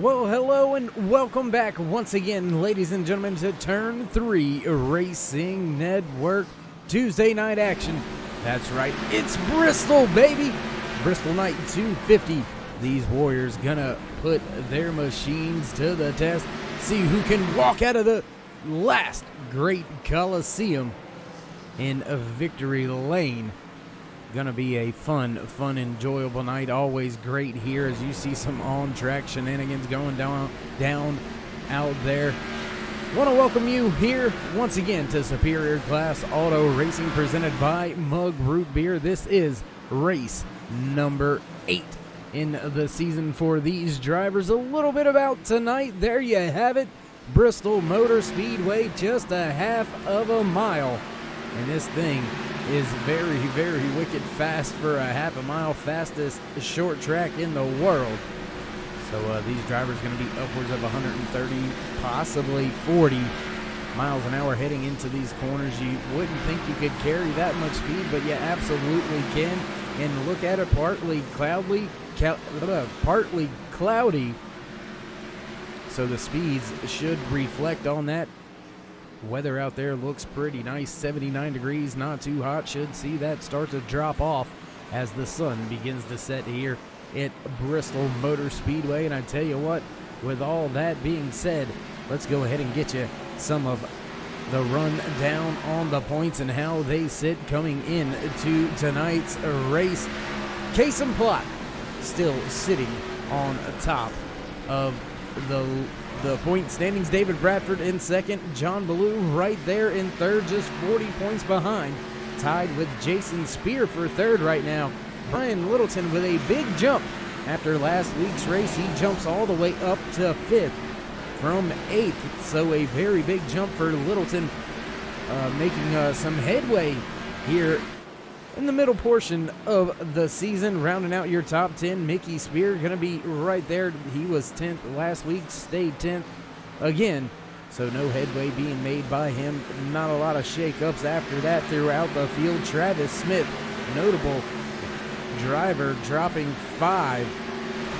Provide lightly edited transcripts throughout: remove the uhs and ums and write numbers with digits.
Well, hello and welcome back once again, ladies and gentlemen, to Turn 3 Racing Network Tuesday night action. That's right, it's Bristol, baby! Bristol Night 250. These Warriors gonna put their machines to the test, see who can walk out of the last great Coliseum in a victory lane. Gonna be a fun, enjoyable night. Always great here as you see some on-track shenanigans going down out there. Want to welcome you here once again to Superior Class Auto Racing presented by Mug Root Beer. This is race number 8 in the season for these drivers. A little bit about tonight. There you have it. Bristol Motor Speedway, just a half of a mile. And this thing is very, very wicked fast for a half a mile, fastest short track in the world. So these drivers are going to be upwards of 130, possibly 40 miles an hour heading into these corners. You wouldn't think you could carry that much speed, but you absolutely can. And look at it, partly cloudy. So the speeds should reflect on that. Weather out there looks pretty nice, 79 degrees, not too hot. Should see that start to drop off as the sun begins to set here at Bristol Motor Speedway. And I tell you what, with all that being said, let's go ahead and get you some of the rundown on the points and how they sit coming in to tonight's race. Case and Plot still sitting on top of the point standings. David Bradford in second. John Ballou right there in third, just 40 points behind. Tied with Jason Spear for third right now. Brian Littleton with a big jump after last week's race. He jumps all the way up to fifth from eighth. So a very big jump for Littleton, making some headway here in the middle portion of the season. Rounding out your top 10, Mickey Spear going to be right there. He was 10th last week, stayed 10th again. So no headway being made by him. Not a lot of shakeups after that throughout the field. Travis Smith, notable driver, dropping 5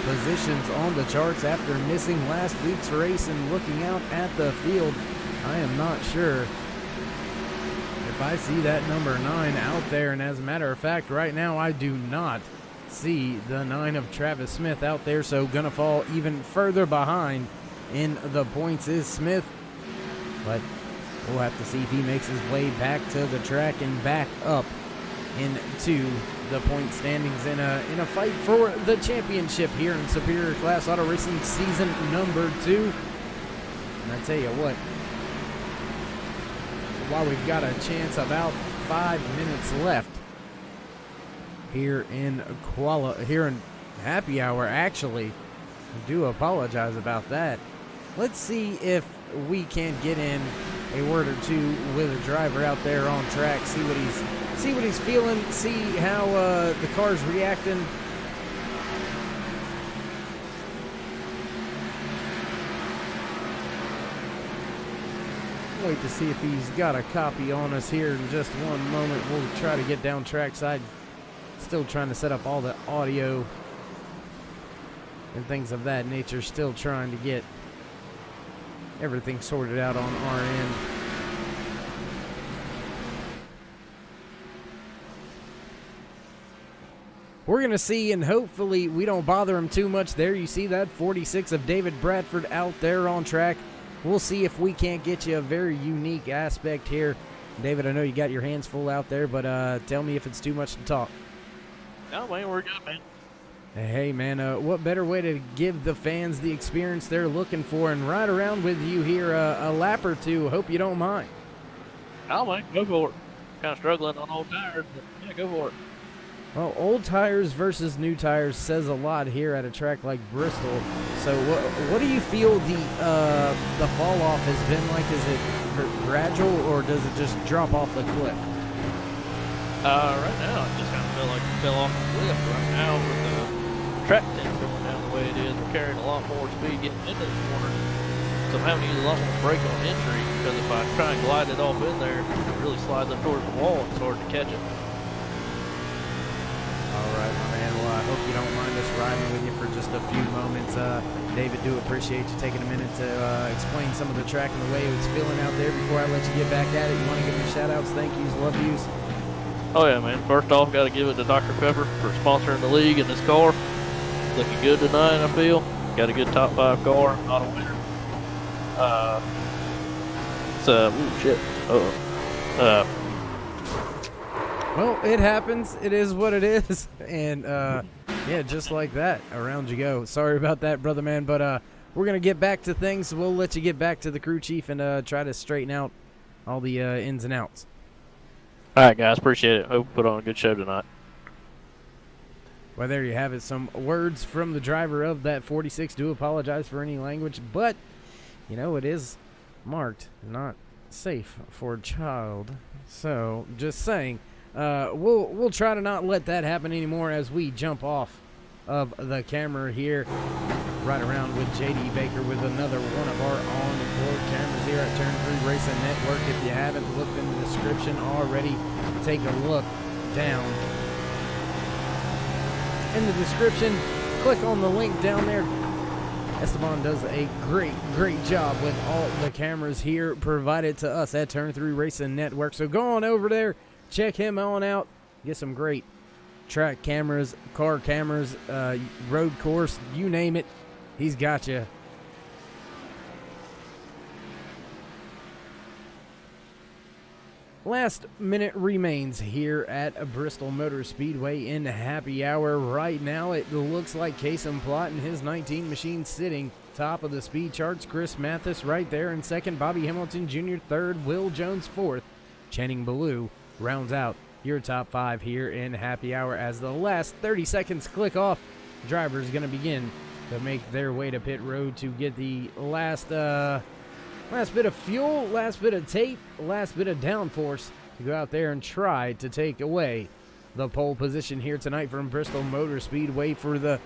positions on the charts after missing last week's race. And looking out at the field, I am not sure if I see that number 9 out there. And as a matter of fact, right now I do not see the 9 of Travis Smith out there. So gonna fall even further behind in the points is Smith. But we'll have to see if he makes his way back to the track and back up into the point standings in a fight for the championship here in Superior Class Auto Racing season number 2. And I tell you what, while we've got a chance, about 5 minutes left here in happy hour, actually. I do apologize about that. Let's see if we can't get in a word or two with a driver out there on track, see what he's feeling, see how the car's reacting. Wait to see if he's got a copy on us here in just one moment. We'll try to get down trackside. Still trying to set up all the audio and things of that nature. Still trying to get everything sorted out on our end. We're going to see, and hopefully we don't bother him too much there. You see that 46 of David Bradford out there on track. We'll see if we can't get you a very unique aspect here. David, I know you got your hands full out there, but tell me if it's too much to talk. No, man, we're good, man. Hey, man, what better way to give the fans the experience they're looking for and ride around with you here a lap or two? Hope you don't mind. No, man, go for it. Kind of struggling on old tires, but yeah, go for it. Well, old tires versus new tires says a lot here at a track like Bristol. So what do you feel the fall off has been like? Is it gradual or does it just drop off the cliff? Right now, it just kind of feel like it fell off the cliff right now with the track temp going down the way it is. We're carrying a lot more speed getting into the corner. So I'm having to use a lot more brake on entry because if I try and glide it off in there, it really slides up towards the wall and it's hard to catch it. All right, my man. Well, I hope you don't mind us riding with you for just a few moments. David, do appreciate you taking a minute to explain some of the track and the way it's feeling out there before I let you get back at it. You want to give me shout-outs, thank yous, love yous? Oh yeah, man. First off, got to give it to Dr. Pepper for sponsoring the league in this car. Looking good tonight, I feel. Got a good top 5 car, not a winner. Ooh, shit. Well, it happens. It is what it is. And, yeah, just like that, around you go. Sorry about that, brother man, but we're going to get back to things. We'll let you get back to the crew chief and try to straighten out all the ins and outs. All right, guys. Appreciate it. Hope we put on a good show tonight. Well, there you have it. Some words from the driver of that 46. Do apologize for any language, but, you know, it is marked not safe for a child. So, just saying, we'll try to not let that happen anymore as we jump off of the camera here, right around with JD Baker with another one of our on-board cameras here at Turn 3 Racing Network. If you haven't looked in the description already, take a look down in the description. Click on the link down there. Esteban does a great job with all the cameras here provided to us at Turn 3 Racing Network. So go on over there, check him on out, get some great track cameras, car cameras, road course, you name it, he's got you. Last minute remains here at Bristol Motor Speedway in happy hour. Right now it looks like Kason Plott and his 19 machine sitting top of the speed charts. Chris Mathis right there in second, Bobby Hamilton Jr. third, Will Jones fourth. Channing Ballou rounds out your top 5 here in happy hour as the last 30 seconds click off. Drivers going to begin to make their way to pit road to get the last bit of fuel, last bit of tape, last bit of downforce to go out there and try to take away the pole position here tonight from Bristol Motor Speedway for the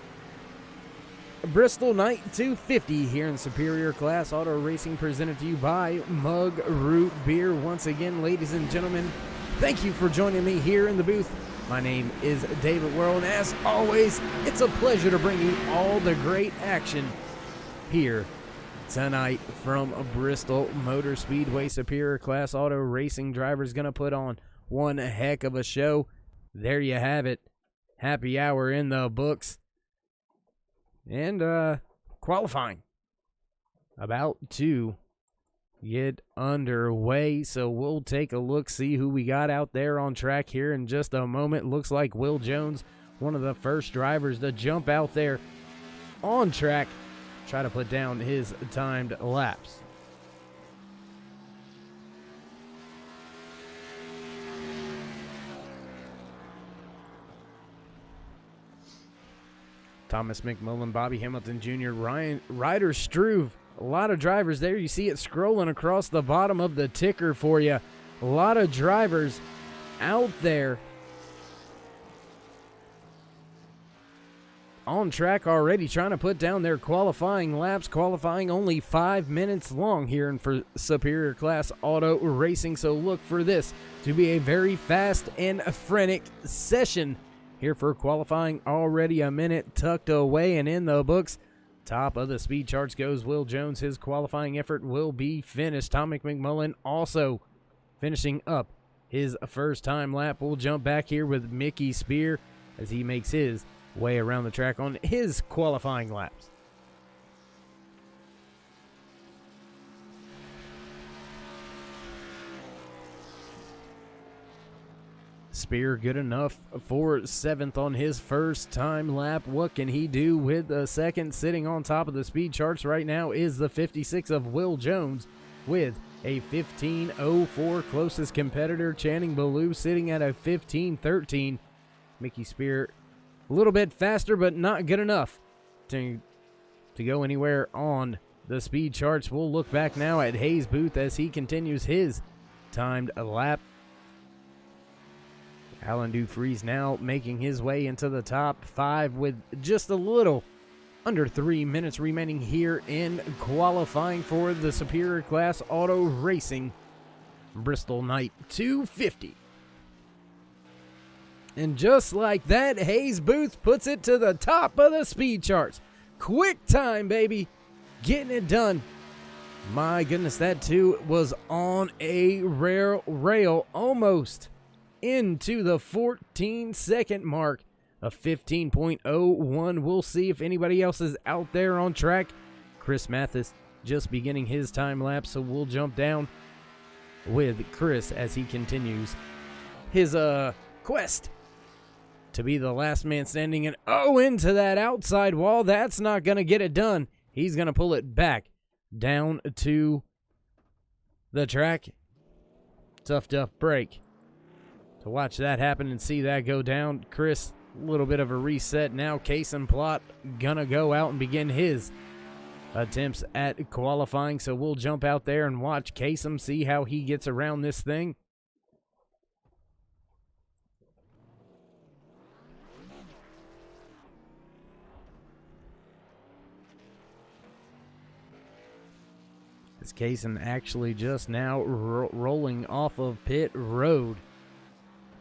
Bristol Night 250 here in Superior Class Auto Racing, presented to you by Mug Root Beer. Once again, ladies and gentlemen, thank you for joining me here in the booth. My name is David Worrell, and as always, it's a pleasure to bring you all the great action here tonight from Bristol Motor Speedway. Superior Class Auto Racing drivers going to put on one heck of a show. There you have it. Happy hour in the books. And qualifying about to get underway. So we'll take a look, see who we got out there on track here in just a moment. Looks like Will Jones, one of the first drivers to jump out there on track, try to put down his timed laps. Thomas McMullen, Bobby Hamilton Jr., Ryder Struve. A lot of drivers there. You see it scrolling across the bottom of the ticker for you. A lot of drivers out there on track already, trying to put down their qualifying laps. Qualifying only 5 minutes long here in for Superior Class Auto Racing. So look for this to be a very fast and frenetic session here for qualifying. Already a minute tucked away and in the books. Top of the speed charts goes Will Jones. His qualifying effort will be finished. Tommy McMullen also finishing up his first time lap. We'll jump back here with Mickey Spear as he makes his way around the track on his qualifying laps. Spear good enough for 7th on his first time lap. What can he do with the second? Sitting on top of the speed charts right now is the 56 of Will Jones with a 15:04. Closest competitor, Channing Ballou, sitting at a 15:13. Mickey Spear a little bit faster, but not good enough to go anywhere on the speed charts. We'll look back now at Hayes Booth as he continues his timed lap. Alan Dufries now making his way into the top 5 with just a little under 3 minutes remaining here in qualifying for the Superior Class Auto Racing Bristol Night 250. And just like that, Hayes Booth puts it to the top of the speed charts. Quick time, baby. Getting it done. My goodness, that too was on a rail almost into the 14-second mark. A 15.01. We'll see if anybody else is out there on track. Chris Mathis just beginning his time lapse, so we'll jump down with Chris as he continues his quest to be the last man standing. And into that outside wall. That's not going to get it done. He's going to pull it back down to the track. Tough break to watch that happen and see that go down. Chris, a little bit of a reset now. Case and Plot gonna go out and begin his attempts at qualifying, so we'll jump out there and watch Kasem see how he gets around this thing. This Kasem actually just now rolling off of pit road.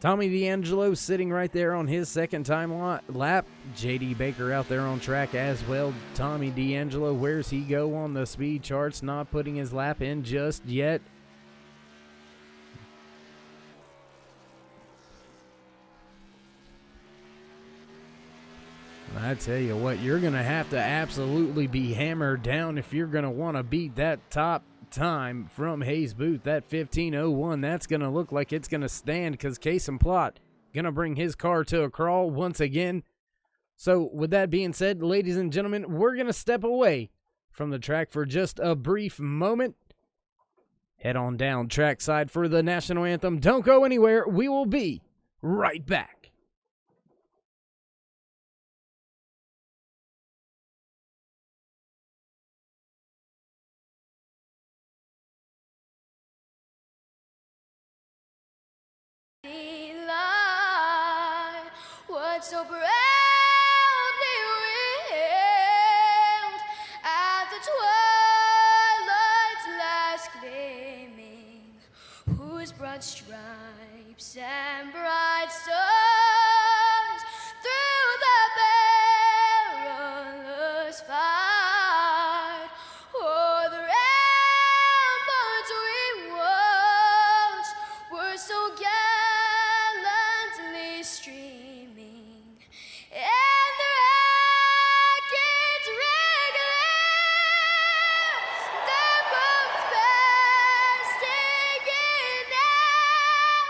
Tommy D'Angelo sitting right there on his second time lap. JD Baker out there on track as well. Tommy D'Angelo, where's he go on the speed charts? Not putting his lap in just yet. I tell you what, you're going to have to absolutely be hammered down if you're going to want to beat that top time from Hayes Booth. That 15:01, that's going to look like it's going to stand because Case and Plot going to bring his car to a crawl once again. So with that being said, ladies and gentlemen, we're going to step away from the track for just a brief moment. Head on down trackside for the national anthem. Don't go anywhere. We will be right back. So proudly wailed at the twilight's last gleaming, whose broad stripes and bright stars through the perilous fight o'er the ramparts we watched were so gallantly streaming. And the rockets regular, the bombs bursting in air,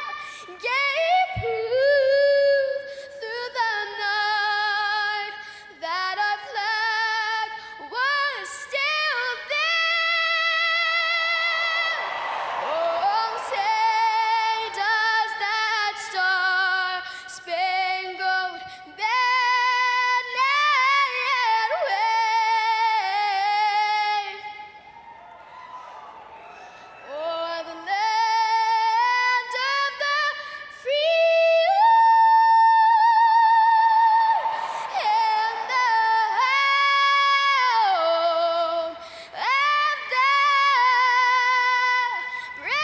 gave proof through the night that our flag was still there. Oh, say does that star-spangled banner yet wave o'er the land of the free and the home of the brave.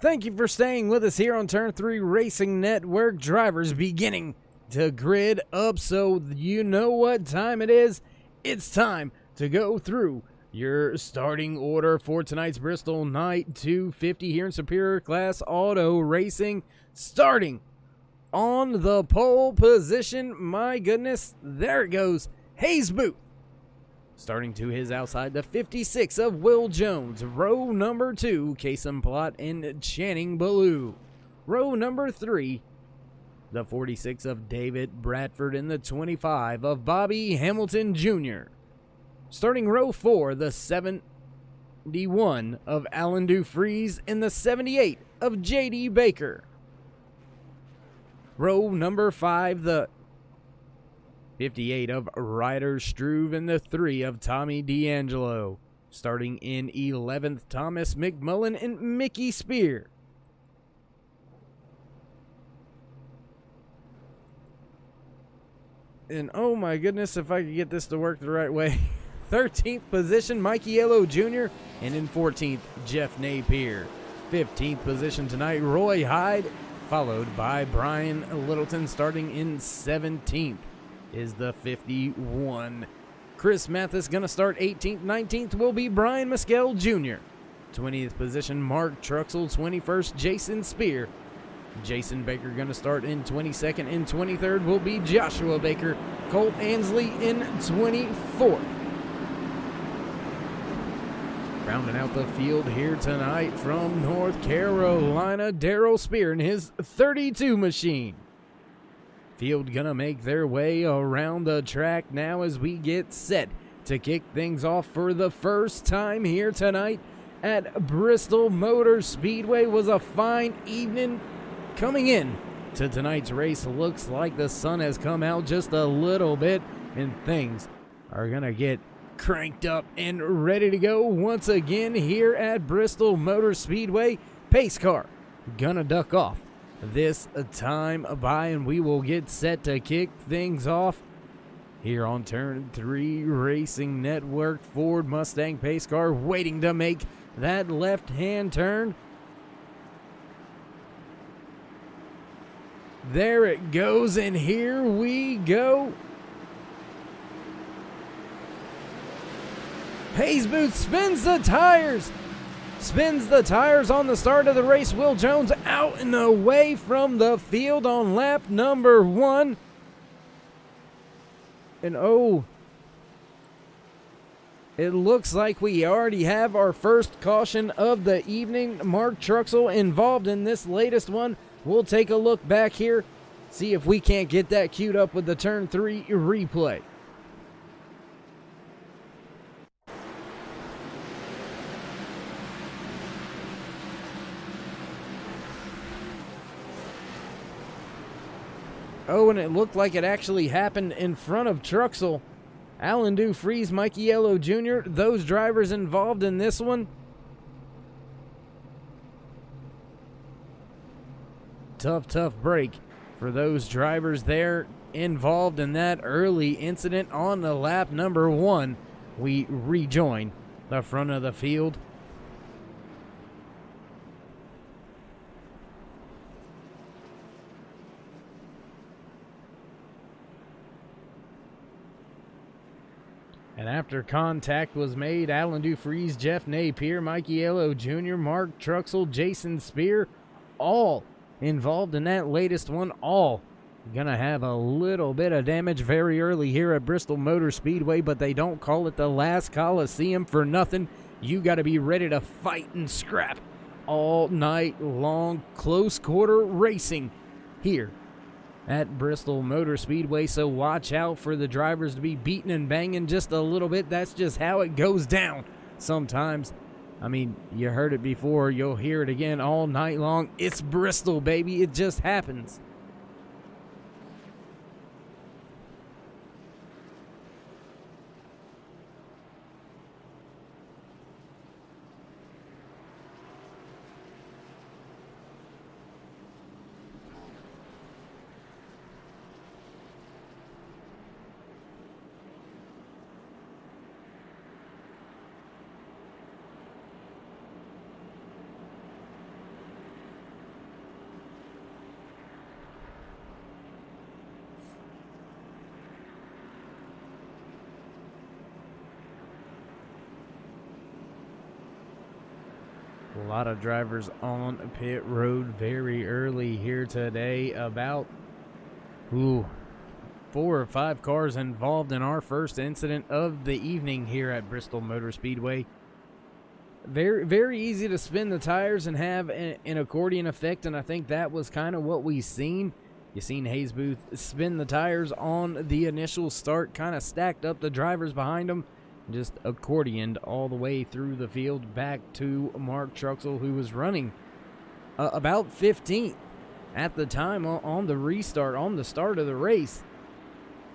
Thank you for staying with us here on Turn 3 Racing Network. Drivers beginning to grid up, so you know what time it is. It's time to go through your starting order for tonight's Bristol Night 250 here in Superior Class Auto Racing. Starting on the pole position, my goodness, there it goes, Hayes Booth. Starting to his outside, the 56 of Will Jones. Row number 2, Kasem Plot and Channing Ballou. Row number 3, the 46 of David Bradford and the 25 of Bobby Hamilton Jr. Starting row 4, the 71 of Alan Dufries and the 78 of JD Baker. Row number 5, the 58 of Ryder Struve and the 3 of Tommy D'Angelo. Starting in 11th, Thomas McMullen and Mickey Spear. And oh my goodness, if I could get this to work the right way. 13th position, Mikey Yellow Jr. And in 14th, Jeff Napier. 15th position tonight, Roy Hyde, followed by Brian Littleton. Starting in 17th is the 51. Chris Mathis going to start 18th. 19th will be Brian Mescal Jr. 20th position, Mark Truxell. 21st, Jason Spear. Jason Baker going to start in 22nd. In 23rd will be Joshua Baker. Colt Ansley in 24th. Rounding out the field here tonight from North Carolina, Darrell Spear in his 32 machine. Field gonna make their way around the track now as we get set to kick things off for the first time here tonight at Bristol Motor Speedway. Was a fine evening coming in to tonight's race. Looks like the sun has come out just a little bit and things are gonna get cranked up and ready to go once again here at Bristol Motor Speedway. Pace car gonna duck off this time by, and we will get set to kick things off here on turn 3. Racing Network Ford Mustang pace car waiting to make that left-hand turn. There it goes, and here we go. Hayes Booth spins the tires. Spins the tires on the start of the race. Will Jones out and away from the field on lap number 1. And oh, it looks like we already have our first caution of the evening. Mark Truxell involved in this latest one. We'll take a look back here, see if we can't get that queued up with the turn 3 replay. Oh, and it looked like it actually happened in front of Truxell. Alan Dufries, Mikey Yellow Jr., those drivers involved in this one. Tough break for those drivers there involved in that early incident on the lap number 1. We rejoin the front of the field. And after contact was made, Alan Dufries, Jeff Napier, Mikey Yellow Jr., Mark Truxell, Jason Spear, all involved in that latest one, all gonna have a little bit of damage very early here at Bristol Motor Speedway, but they don't call it the last Coliseum for nothing. You got to be ready to fight and scrap all night long. Close quarter racing here at Bristol Motor Speedway, so watch out for the drivers to be beating and banging just a little bit. That's just how it goes down sometimes. I mean, you heard it before, you'll hear it again all night long. It's Bristol, baby. It just happens. A lot of drivers on pit road very early here today. About 4 or 5 cars involved in our first incident of the evening here at Bristol Motor Speedway. Very easy to spin the tires and have an accordion effect, and I think that was kind of what we seen. You seen Hayes Booth spin the tires on the initial start, kind of stacked up the drivers behind him, just accordioned all the way through the field back to Mark Truxell, who was running about 15th at the time on the restart, on the start of the race.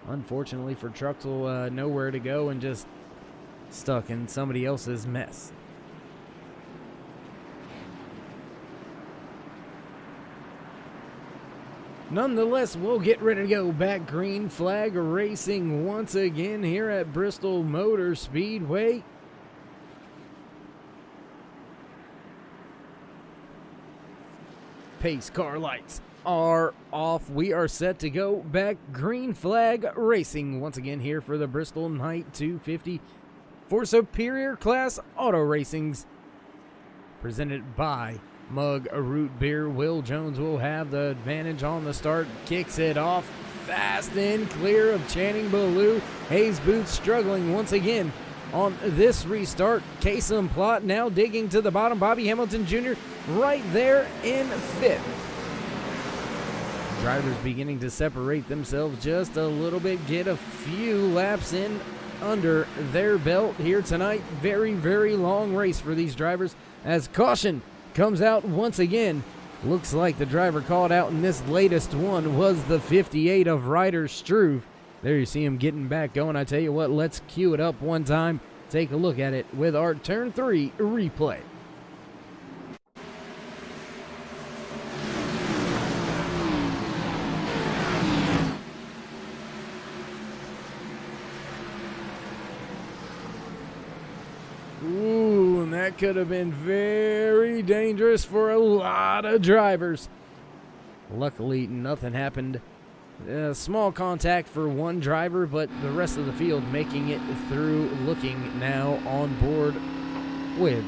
Unfortunately for Truxell, nowhere to go and just stuck in somebody else's mess. Nonetheless, we'll get ready to go back. Green flag racing once again here at Bristol Motor Speedway. Pace car lights are off. We are set to go back. Green flag racing once again here for the Bristol Night 250 for Superior Class Auto Racings, presented by Mug Root Beer. Will Jones will have the advantage on the start, kicks it off fast and clear of Channing Ballou. Hayes Booth struggling once again on this restart. Kasem Plott now digging to the bottom. Bobby Hamilton Jr. right there in fifth. Drivers beginning to separate themselves just a little bit, get a few laps in under their belt here tonight. Very, very long race for these drivers as caution comes out once again. Looks like the driver called out in this latest one was the 58 of Ryder Struve. There you see him getting back going. I tell you what, let's cue it up one time. Take a look at it with our Turn 3 replay. Ooh, and that could have been very dangerous for a lot of drivers. Luckily, nothing happened. Small contact for one driver, but the rest of the field making it through, looking now on board with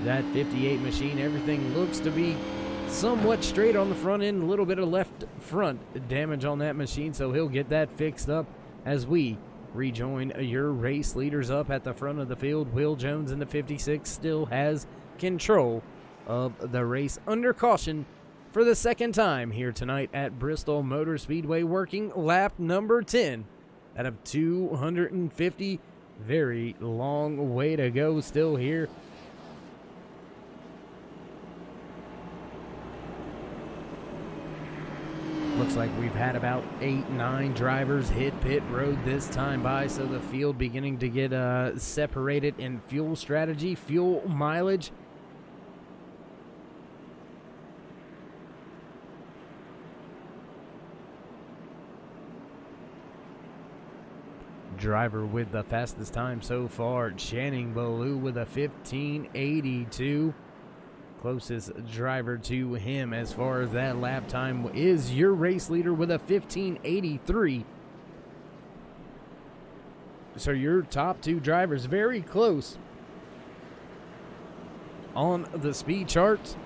that 58 machine. Everything looks to be somewhat straight on the front end, a little bit of left front damage on that machine, so he'll get that fixed up as we rejoin your race leaders up at the front of the field. Will Jones in the 56 still has control of the race under caution for the second time here tonight at Bristol Motor Speedway, working lap number 10 out of 250. Very long way to go still here. Looks like we've had about 8-9 drivers hit pit road this time by, so the field beginning to get separated in fuel strategy, fuel mileage. Driver with the fastest time so far, Channing Ballou with a 15:82. Closest driver to him as far as that lap time is your race leader with a 15:83. So your top two drivers very close on the speed charts.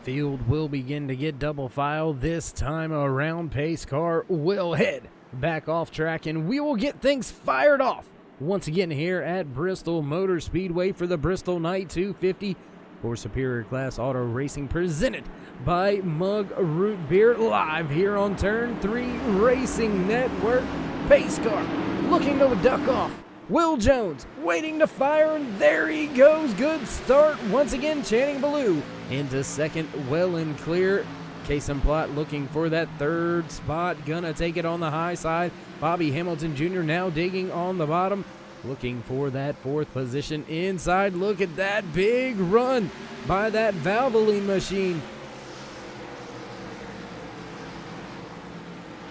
Field will begin to get double file this time around. Pace car will head back off track, and we will get things fired off once again here at Bristol Motor Speedway for the Bristol Night 250 for Superior Class Auto Racing, presented by Mug Root Beer, live here on Turn 3 Racing Network. Pace car looking to duck off. Will Jones waiting to fire, and there he goes. Good start once again. Channing Ballou into second, well and clear. Kasem Plott looking for that third spot, gonna take it on the high side. Bobby Hamilton Jr. now digging on the bottom. looking for that 4th position inside. Look at that big run by that Valvoline machine.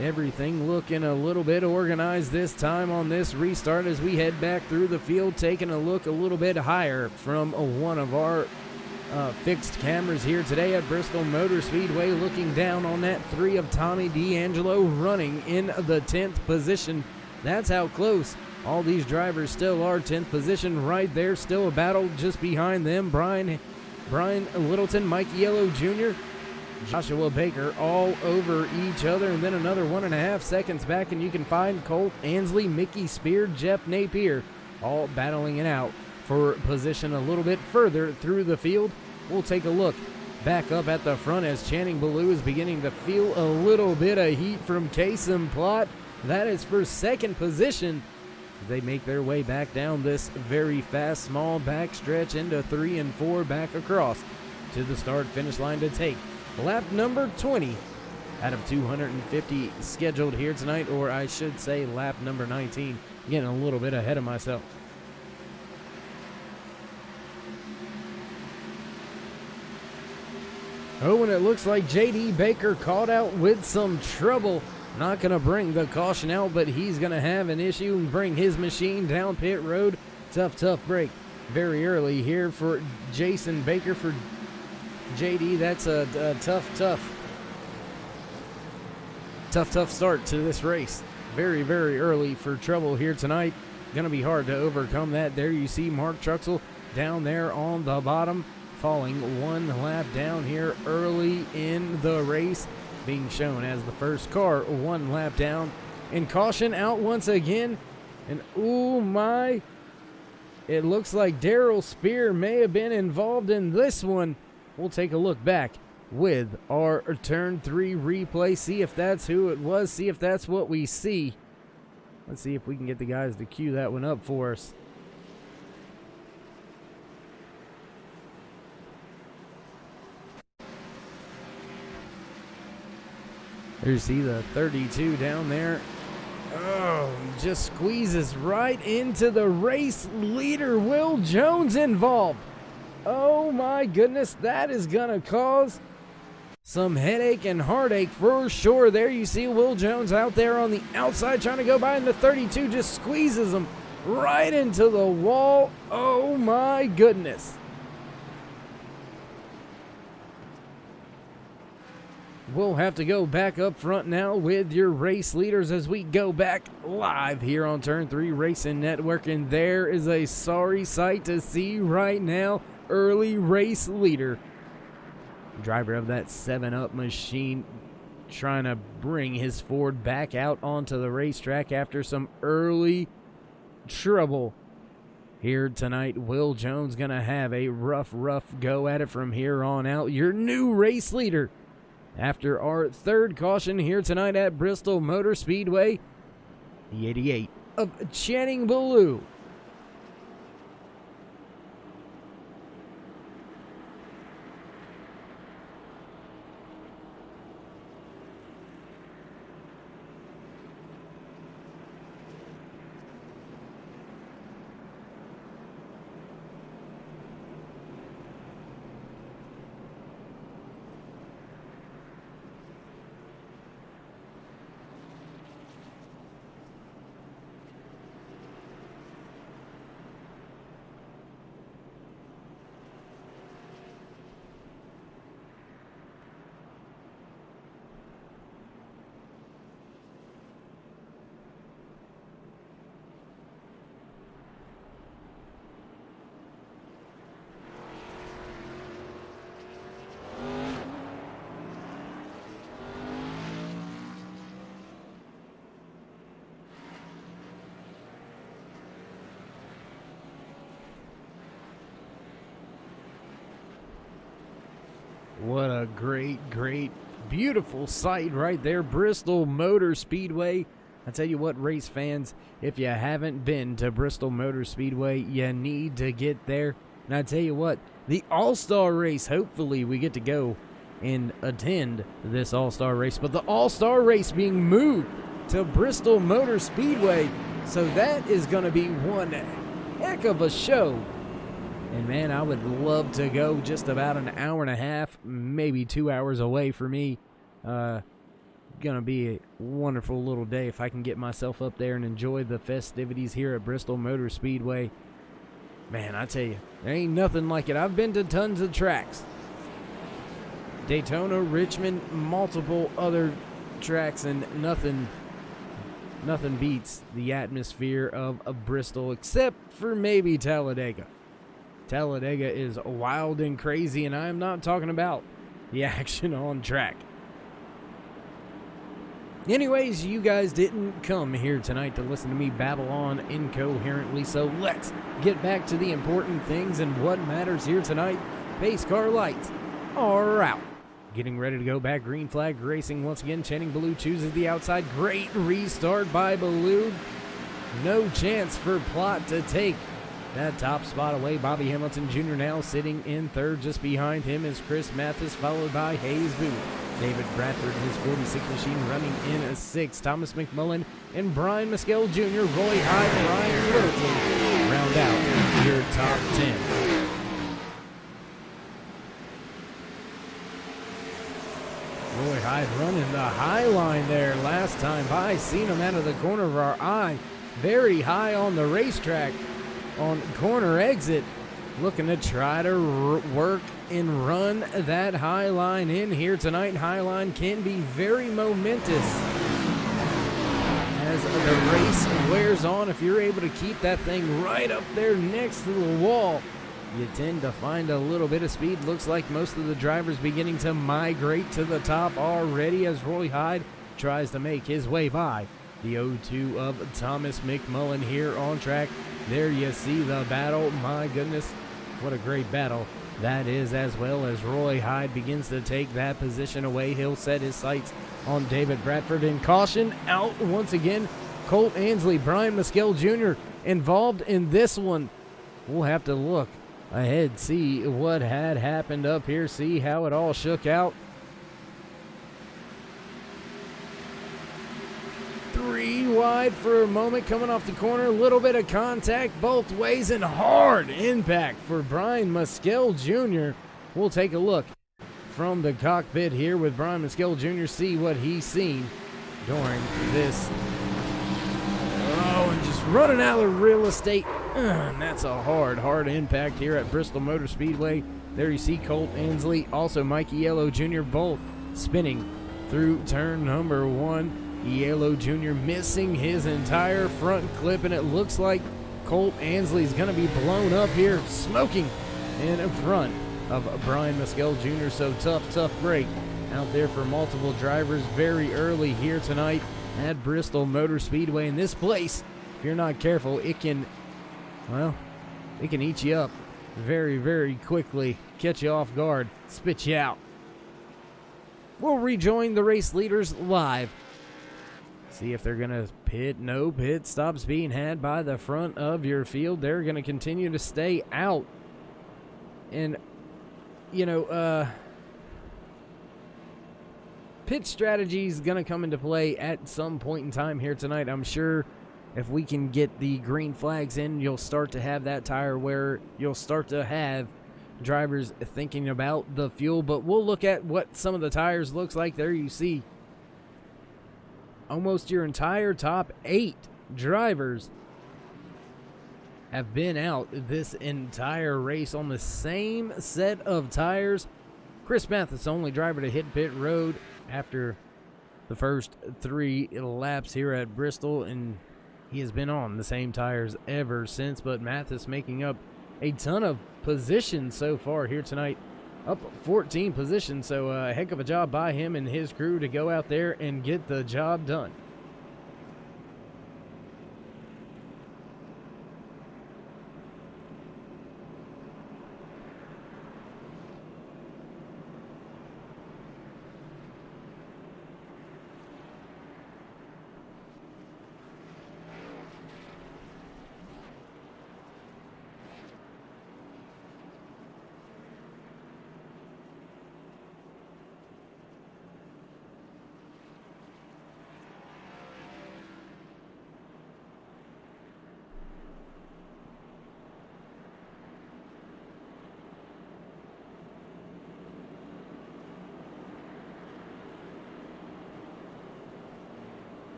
Everything looking a little bit organized this time on this restart as we head back through the field, taking a look a little bit higher from one of our fixed cameras here today at Bristol Motor Speedway, looking down on that 3 of Tommy D'Angelo running in the 10th position. That's how close all these drivers still are. 10th position right there, still a battle just behind them. Brian Littleton, Mike Yellow Jr., Joshua Baker all over each other, and then another 1.5 seconds back, and you can find Colt Ansley, Mickey Spear, Jeff Napier all battling it out for position a little bit further through the field. We'll take a look back up at the front as Channing Ballou is beginning to feel a little bit of heat from Kason Plott. That is for 2nd position. They make their way back down this very fast, small backstretch into 3 and 4 back across to the start-finish line to take lap number 20 out of 250 scheduled here tonight, or I should say lap number 19. Getting a little bit ahead of myself. Oh, and it looks like J.D. Baker caught out with some trouble. Not going to bring the caution out, but he's going to have an issue and bring his machine down pit road. Tough break very early here for Jason Baker. For JD, that's a tough start to this race. Very early for trouble here tonight. Going to be hard to overcome that. There you see Mark Truxell down there on the bottom, falling 1 lap down here early in the race, being shown as the first car 1 lap down. And caution out once again. And oh my, it looks like Daryl Spear may have been involved in this one. We'll take a look back with our turn 3 replay, see if that's who it was, see if that's what we see. Let's see if we can get the guys to cue that one up for us. There you see the 32 down there. Oh, just squeezes right into the race leader, Will Jones, involved. Oh my goodness, that is gonna cause some headache and heartache for sure. There you see Will Jones out there on the outside trying to go by, and the 32 just squeezes him right into the wall. Oh my goodness. We'll have to go back up front now with your race leaders as we go back live here on Turn 3 Racing Network, and there is a sorry sight to see right now. Early race leader, driver of that 7-Up machine, trying to bring his Ford back out onto the racetrack after some early trouble here tonight. Will Jones gonna have a rough go at it from here on out. Your new race leader after our 3rd caution here tonight at Bristol Motor Speedway, the 88 of Channing Ballou. What a great, beautiful sight right there. Bristol Motor Speedway. I tell you what, race fans, if you haven't been to Bristol Motor Speedway, you need to get there. And I tell you what, the All-Star race, hopefully we get to go and attend this All-Star race. But the All-Star race being moved to Bristol Motor Speedway So that is going to be one heck of a show. And man, I would love to go just about an hour and a half, maybe 2 hours away for me. Gonna be a wonderful little day if I can get myself up there and enjoy the festivities here at Bristol Motor Speedway. Man, I tell you, there ain't nothing like it. I've been to tons of tracks. Daytona, Richmond, multiple other tracks, and nothing beats the atmosphere of Bristol except for maybe Talladega. Talladega is wild and crazy, and I'm not talking about the action on track. Anyways, you guys didn't come here tonight to listen to me babble on incoherently, so let's get back to the important things and what matters here tonight. Pace car lights are out. Getting ready to go back, green flag racing once again. Channing Ballou chooses the outside. Great restart by Ballou. No chance for Plot to take that top spot away. Bobby Hamilton Jr. now sitting in third. Just behind him is Chris Mathis, followed by Hayes Booth. David Bradford, his 46 machine, running in a sixth. Thomas McMullen and Brian Maskell Jr., Roy Hyde, and Ryan Littleton round out your top 10. Roy Hyde running the high line there last time by. Seen him out of the corner of our eye. Very high on the racetrack on corner exit. Looking to try to work and run that high line in here tonight. High line can be very momentous as the race wears on. If you're able to keep that thing right up there next to the wall, you tend to find a little bit of speed. Looks like most of the drivers beginning to migrate to the top already as Roy Hyde tries to make his way by the 0-2 of Thomas McMullen here on track. There you see the battle. My goodness, what a great battle that is, as well as Roy Hyde begins to take that position away. He'll set his sights on David Bradford, and caution out once again. Colt Ansley, Brian Maskell Jr. involved in this one. We'll have to look ahead, see what had happened up here, see how it all shook out. 3 wide for a moment, coming off the corner, a little bit of contact both ways, and hard impact for Brian Maskell Jr. We'll take a look from the cockpit here with Brian Maskell Jr., see what he's seen during this. Oh, and just running out of real estate. And that's a hard impact here at Bristol Motor Speedway. There you see Colt Ansley, also Mikey Yellow Jr., both spinning through turn number 1. Yellow Jr. missing his entire front clip, and it looks like Colt Ansley's going to be blown up here, smoking in front of Brian Maskell Jr. So tough break out there for multiple drivers very early here tonight at Bristol Motor Speedway. In this place, if you're not careful, it can eat you up very quickly, catch you off guard, spit you out. We'll rejoin the race leaders live. See if they're going to pit. No pit stops being had by the front of your field. They're going to continue to stay out. And, pit strategy is going to come into play at some point in time here tonight. I'm sure if we can get the green flags in, you'll start to have that tire where you'll start to have drivers thinking about the fuel. But we'll look at what some of the tires looks like. There you see almost your entire top 8 drivers have been out this entire race on the same set of tires. Chris Mathis, only driver to hit pit road after the first 3 laps here at Bristol, and he has been on the same tires ever since. But Mathis making up a ton of positions so far here tonight, up 14 positions, so a heck of a job by him and his crew to go out there and get the job done.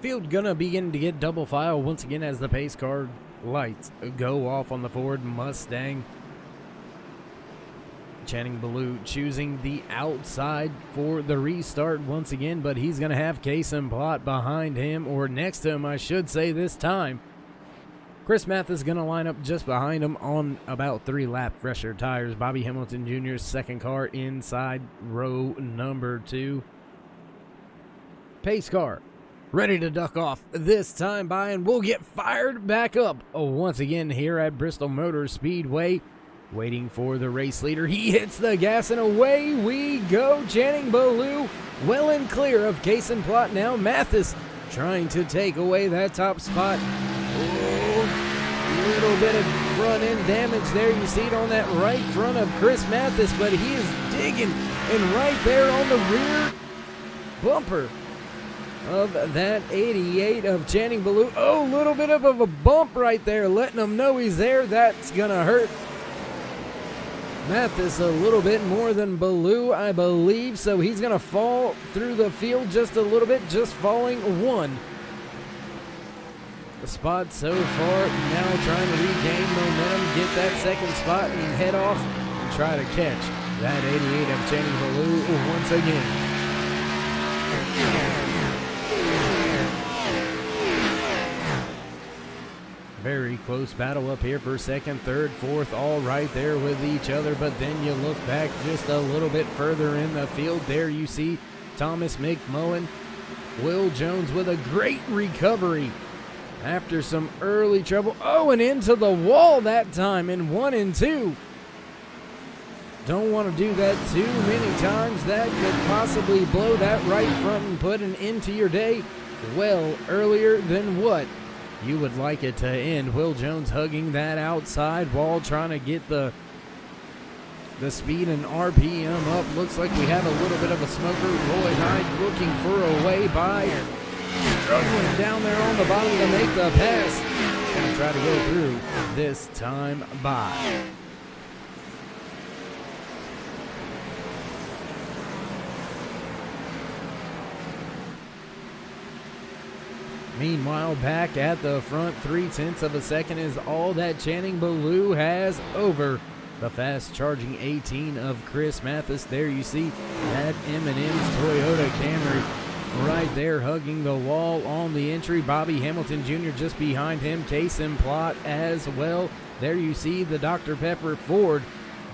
Field gonna begin to get double file once again as the pace car lights go off on the Ford Mustang. Channing Ballou choosing the outside for the restart once again, but he's going to have Kason Plott behind him, or next to him, I should say this time. Chris Mathis is going to line up just behind him on about 3 lap fresher tires. Bobby Hamilton Jr.'s second car inside row number 2. Pace car ready to duck off this time by, and we'll get fired back up once again here at Bristol Motor Speedway. Waiting for the race leader. He hits the gas and away we go. Channing Ballou well and clear of Kason Plott now. Mathis trying to take away that top spot. Oh, little bit of front end damage there. You see it on that right front of Chris Mathis, but he is digging and right there on the rear bumper of that 88 of Channing Ballou. Oh, little bit of a bump right there, letting him know he's there. That's gonna hurt Mathis a little bit more than Ballou, I believe, so he's going to fall through the field just a little bit, just falling 1. The spot so far, now trying to regain momentum, get that second spot, and head off and try to catch that 88 of Channing Ballou once again. Very close battle up here for second, third, fourth, all right there with each other. But then you look back just a little bit further in the field. There you see Thomas McMullen, Will Jones with a great recovery after some early trouble. Oh, and into the wall that time in 1 and 2. Don't want to do that too many times. That could possibly blow that right front and put an end to your day well earlier than what you would like it to end. Will Jones hugging that outside wall, trying to get the speed and RPM up. Looks like we have a little bit of a smoker. Roy Hyde looking for a way by, and struggling down there on the bottom to make the pass. Gonna try to go through this time by. Meanwhile, back at the front, 0.3 of a second is all that Channing Ballou has over the fast-charging 18 of Chris Mathis. There you see that M&M's Toyota Camry right there hugging the wall on the entry. Bobby Hamilton Jr. just behind him. Kason Plott as well. There you see the Dr. Pepper Ford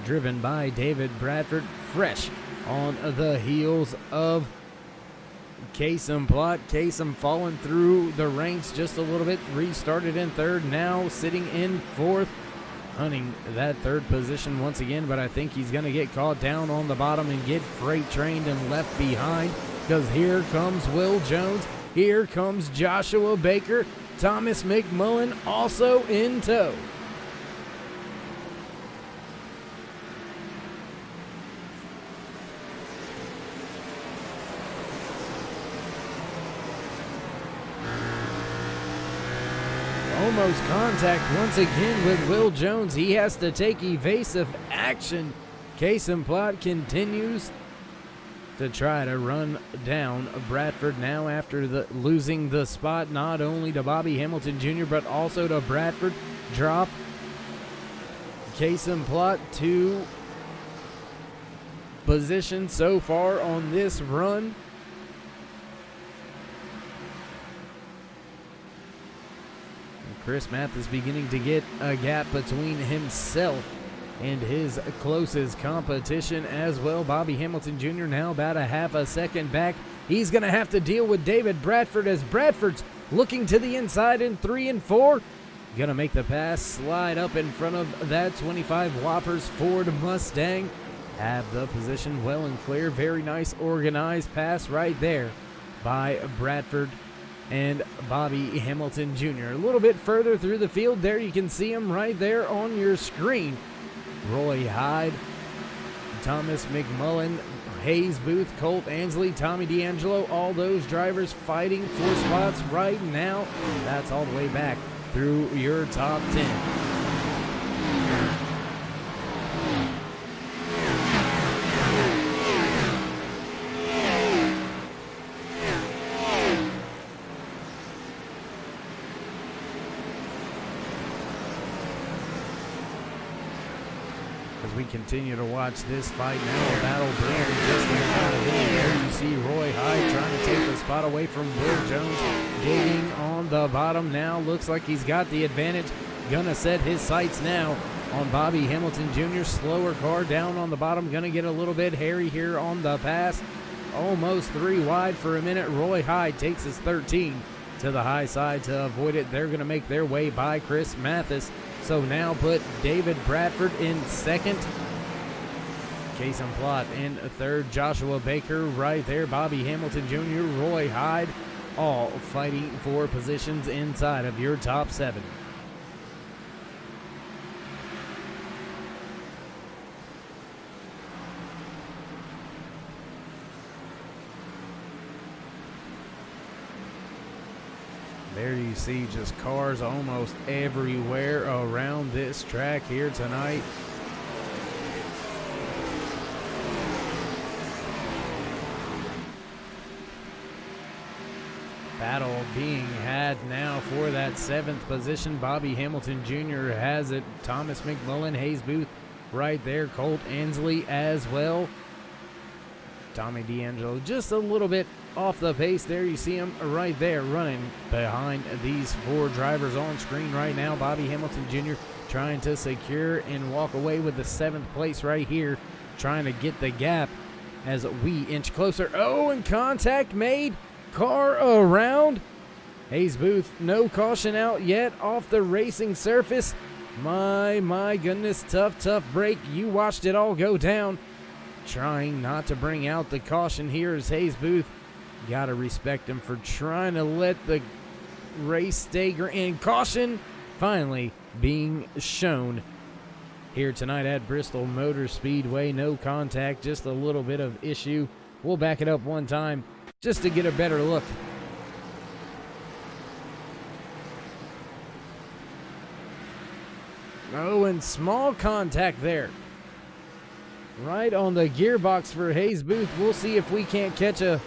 driven by David Bradford, fresh on the heels of Kason Plott. Kason falling through the ranks just a little bit, restarted in third, now sitting in fourth, hunting that third position once again, but I think he's going to get caught down on the bottom and get freight trained and left behind, because here comes Will Jones, here comes Joshua Baker, Thomas McMullen also in tow. Almost contact once again with Will Jones. He has to take evasive action. Kason Plott continues to try to run down Bradford now after losing the spot, not only to Bobby Hamilton Jr., but also to Bradford. Drop Kason Plott to position so far on this run. Chris Mathis beginning to get a gap between himself and his closest competition as well. Bobby Hamilton Jr. now about a half a second back. He's going to have to deal with David Bradford as Bradford's looking to the inside in 3 and 4. Going to make the pass, slide up in front of that 25 Whoppers Ford Mustang. Have the position well and clear. Very nice organized pass right there by Bradford and Bobby Hamilton Jr. A little bit further through the field, there you can see him right there on your screen. Roy Hyde, Thomas McMullen, Hayes Booth, Colt Ansley, Tommy D'Angelo, all those drivers fighting for spots right now. That's all the way back through your top 10. as we continue to watch this fight now. A battle brewing just in front of him. There you see Roy Hyde trying to take the spot away from Will Jones. Digging on the bottom now. Looks like he's got the advantage. Gonna set his sights now on Bobby Hamilton Jr. Slower car down on the bottom. Gonna get a little bit hairy here on the pass. Almost 3 wide for a minute. Roy Hyde takes his 13 to the high side to avoid it. They're gonna make their way by Chris Mathis. So now put David Bradford in second. Kason Plott in third. Joshua Baker right there. Bobby Hamilton Jr., Roy Hyde, all fighting for positions inside of your top 7. There you see just cars almost everywhere around this track here tonight. Battle being had now for that 7th position. Bobby Hamilton Jr. has it. Thomas McMullen, Hayes Booth right there. Colt Ansley as well. Tommy D'Angelo just a little bit off the pace. There you see him right there running behind these 4 drivers on screen right now. Bobby Hamilton Jr. trying to secure and walk away with the 7th place right here, trying to get the gap as we inch closer. Oh, and contact made. Car around. Hayes Booth, no caution out yet off the racing surface. My goodness, tough break. You watched it all go down. Trying not to bring out the caution here is Hayes Booth. Got to respect him for trying to let the race stagger in. Caution finally being shown here tonight at Bristol Motor Speedway. No contact, just a little bit of issue. We'll back it up one time just to get a better look. Oh, and small contact there. Right on the gearbox for Hayes Booth. We'll see if we can't catch a...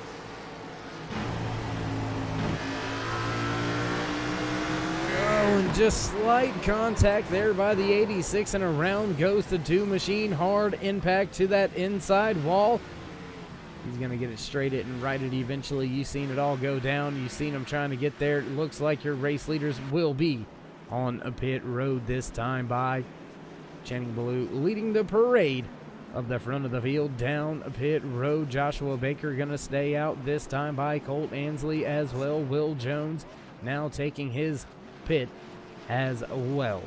Oh, and just slight contact there by the 86, and around goes the 2 machine. Hard impact to that inside wall. He's going to get it straight it and right it eventually. You've seen it all go down. You've seen him trying to get there. It looks like your race leaders will be on a pit road this time by Channing Ballou leading the parade of the front of the field down pit road. Joshua Baker going to stay out this time by Colt Ansley as well. Will Jones now taking his pit as well.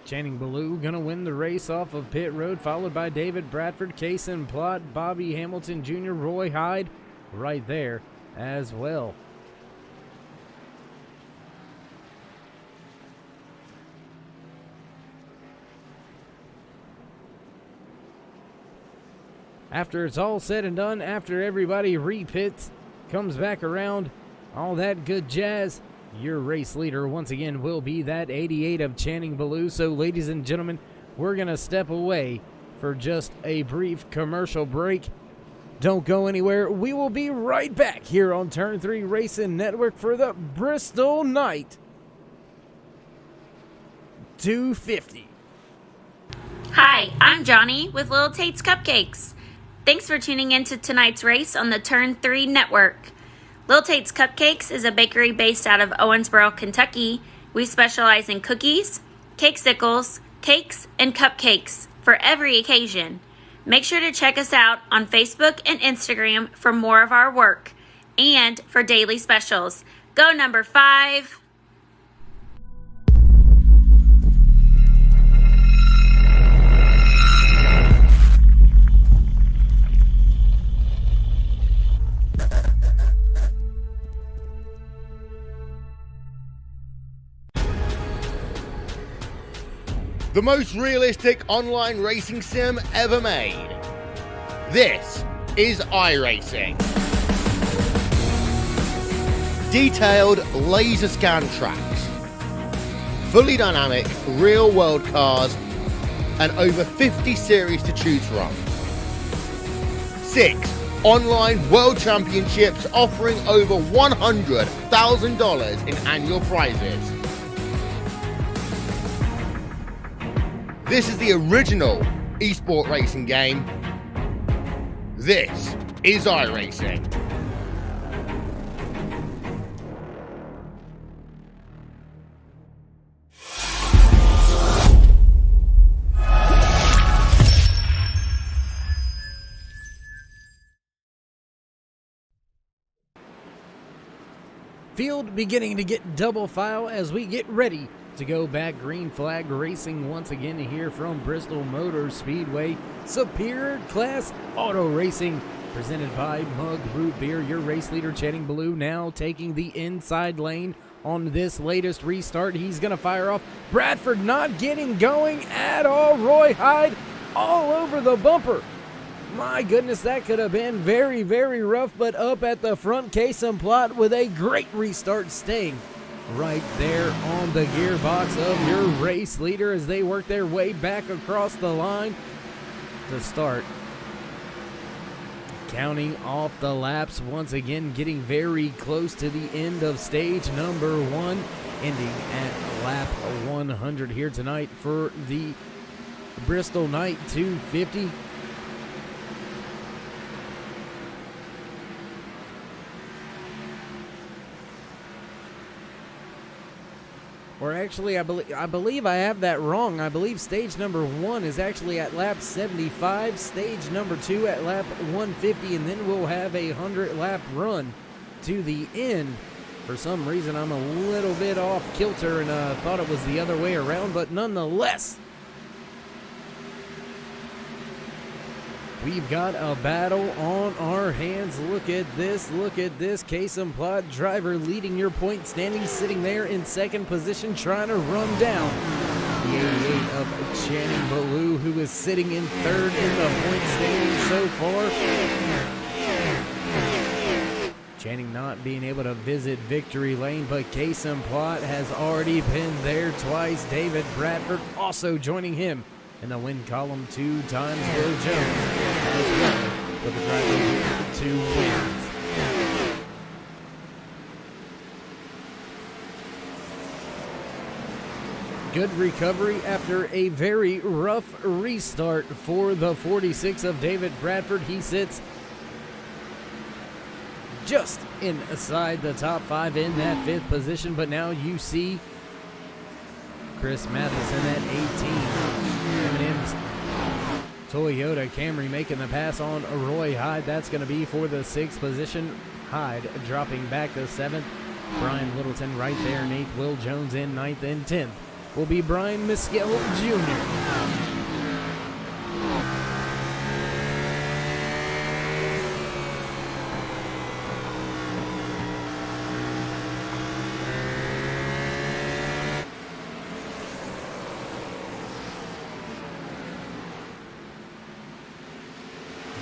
Channing Ballou going to win the race off of pit road, followed by David Bradford, Kason Plott, Bobby Hamilton Jr., Roy Hyde right there as well. After it's all said and done, after everybody repits, comes back around, all that good jazz, your race leader once again will be that 88 of Channing Ballou. So ladies and gentlemen, we're going to step away for just a brief commercial break. Don't go anywhere. We will be right back here on Turn 3 Racing Network for the Bristol Night 250. Hi, I'm Johnny with Little Tate's Cupcakes. Thanks for tuning in to tonight's race on the Turn 3 Network. Little Tate's Cupcakes is a bakery based out of Owensboro, Kentucky. We specialize in cookies, cakesicles, cakes, and cupcakes for every occasion. Make sure to check us out on Facebook and Instagram for more of our work and for daily specials. Go number 5. The most realistic online racing sim ever made. This is iRacing. Detailed laser scan tracks, fully dynamic real world cars, and over 50 series to choose from. 6 online world championships offering over $100,000 in annual prizes. This is the original esport racing game. This is iRacing. Field beginning to get double file as we get ready to go back. Green flag racing once again here from Bristol Motor Speedway. Superior Class Auto Racing presented by Mug Root Beer. Your race leader Channing Ballou now taking the inside lane on this latest restart. He's going to fire off. Bradford not getting going at all. Roy Hyde all over the bumper. My goodness, that could have been very, very rough, but up at the front, Kasem Plot with a great restart, staying right there on the gearbox of your race leader as they work their way back across the line to start. Counting off the laps once again, getting very close to the end of stage number 1, ending at lap 100 here tonight for the Bristol Night 250. Or actually, I believe I have that wrong. I believe stage number 1 is actually at lap 75, stage number 2 at lap 150, and then we'll have a 100-lap run to the end. For some reason, I'm a little bit off kilter and thought it was the other way around, but nonetheless, we've got a battle on our hands. Look at this. Look at this. Kasem Plot, driver leading your point standing, sitting there in second position, trying to run down the 88 of Channing Ballou, who is sitting in third in the point standing so far. Channing not being able to visit victory lane, but Kasem Plot has already been there twice. David Bradford also joining him in the win column 2 times. Will Jones as well with the driver with 2 wins. Good recovery after a very rough restart for the 46 of David Bradford. He sits just inside the top 5 in that 5th position, but now you see Chris Matheson at 18. M&M's Toyota Camry making the pass on Roy Hyde. That's going to be for the 6th position. Hyde dropping back to 7th. Brian Littleton right there in 8th. Will Jones in 9th, and 10th will be Brian Miskell Jr.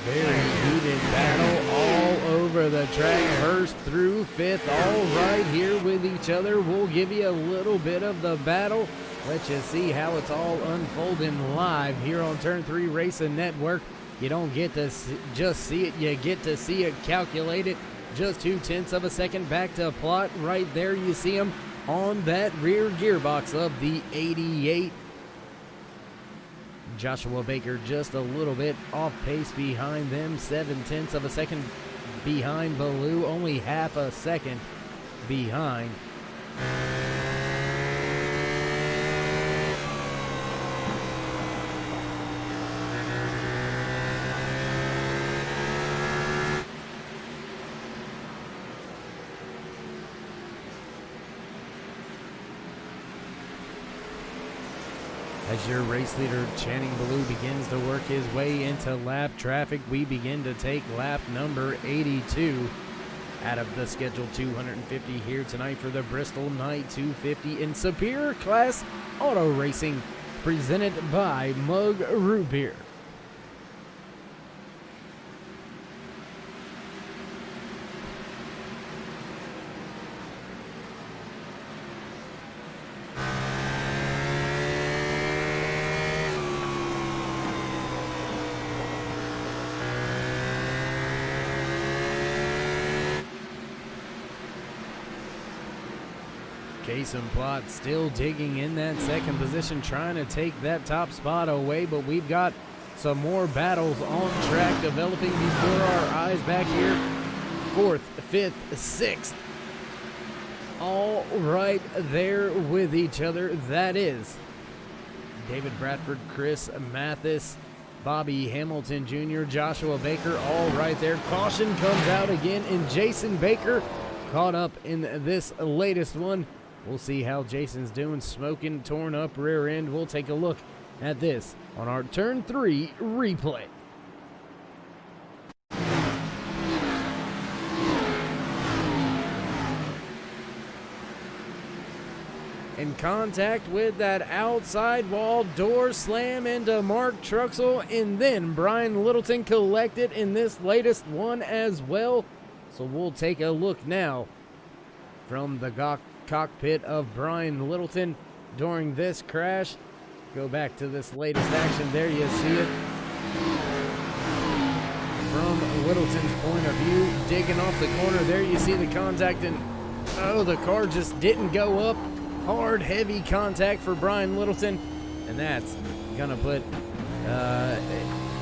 Very heated battle all over the track, 1st through 5th, all right here with each other. We'll give you a little bit of the battle, let you see how it's all unfolding live here on Turn 3 Racing Network. You don't get to just see it, you get to see it calculated. Just 0.2 of a second back to Plot. Right there you see him on that rear gearbox of the 88. Joshua Baker just a little bit off pace behind them, 0.7 of a second behind Ballou, only half a second behind. As your race leader, Channing Ballou, begins to work his way into lap traffic, we begin to take lap number 82 out of the scheduled 250 here tonight for the Bristol Night 250 in Superior Class Auto Racing, presented by Mug Root Beer. Kason Plott still digging in that second position, trying to take that top spot away, but we've got some more battles on track developing before our eyes back here. 4th, 5th, 6th. All right there with each other. That is David Bradford, Chris Mathis, Bobby Hamilton Jr., Joshua Baker, all right there. Caution comes out again, and Jason Baker caught up in this latest one. We'll see how Jason's doing. Smoking, torn up rear end. We'll take a look at this on our Turn 3 replay. In contact with that outside wall, door slam into Mark Truxell, and then Brian Littleton collected in this latest one as well. So we'll take a look now from the cockpit of Brian Littleton during this crash. Go back to this latest action. There you see it. From Littleton's point of view, digging off the corner. There you see the contact, and oh, the car just didn't go up. Hard, heavy contact for Brian Littleton, and that's gonna put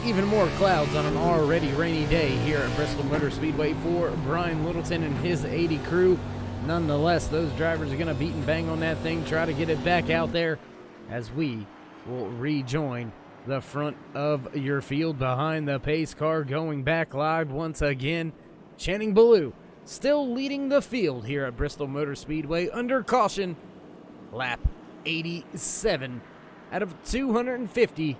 even more clouds on an already rainy day here at Bristol Motor Speedway for Brian Littleton and his 80 crew. Nonetheless, those drivers are gonna beat and bang on that thing, try to get it back out there as we will rejoin the front of your field behind the pace car. Going back live once again, Channing Ballou still leading the field here at Bristol Motor Speedway under caution. Lap 87 out of 250.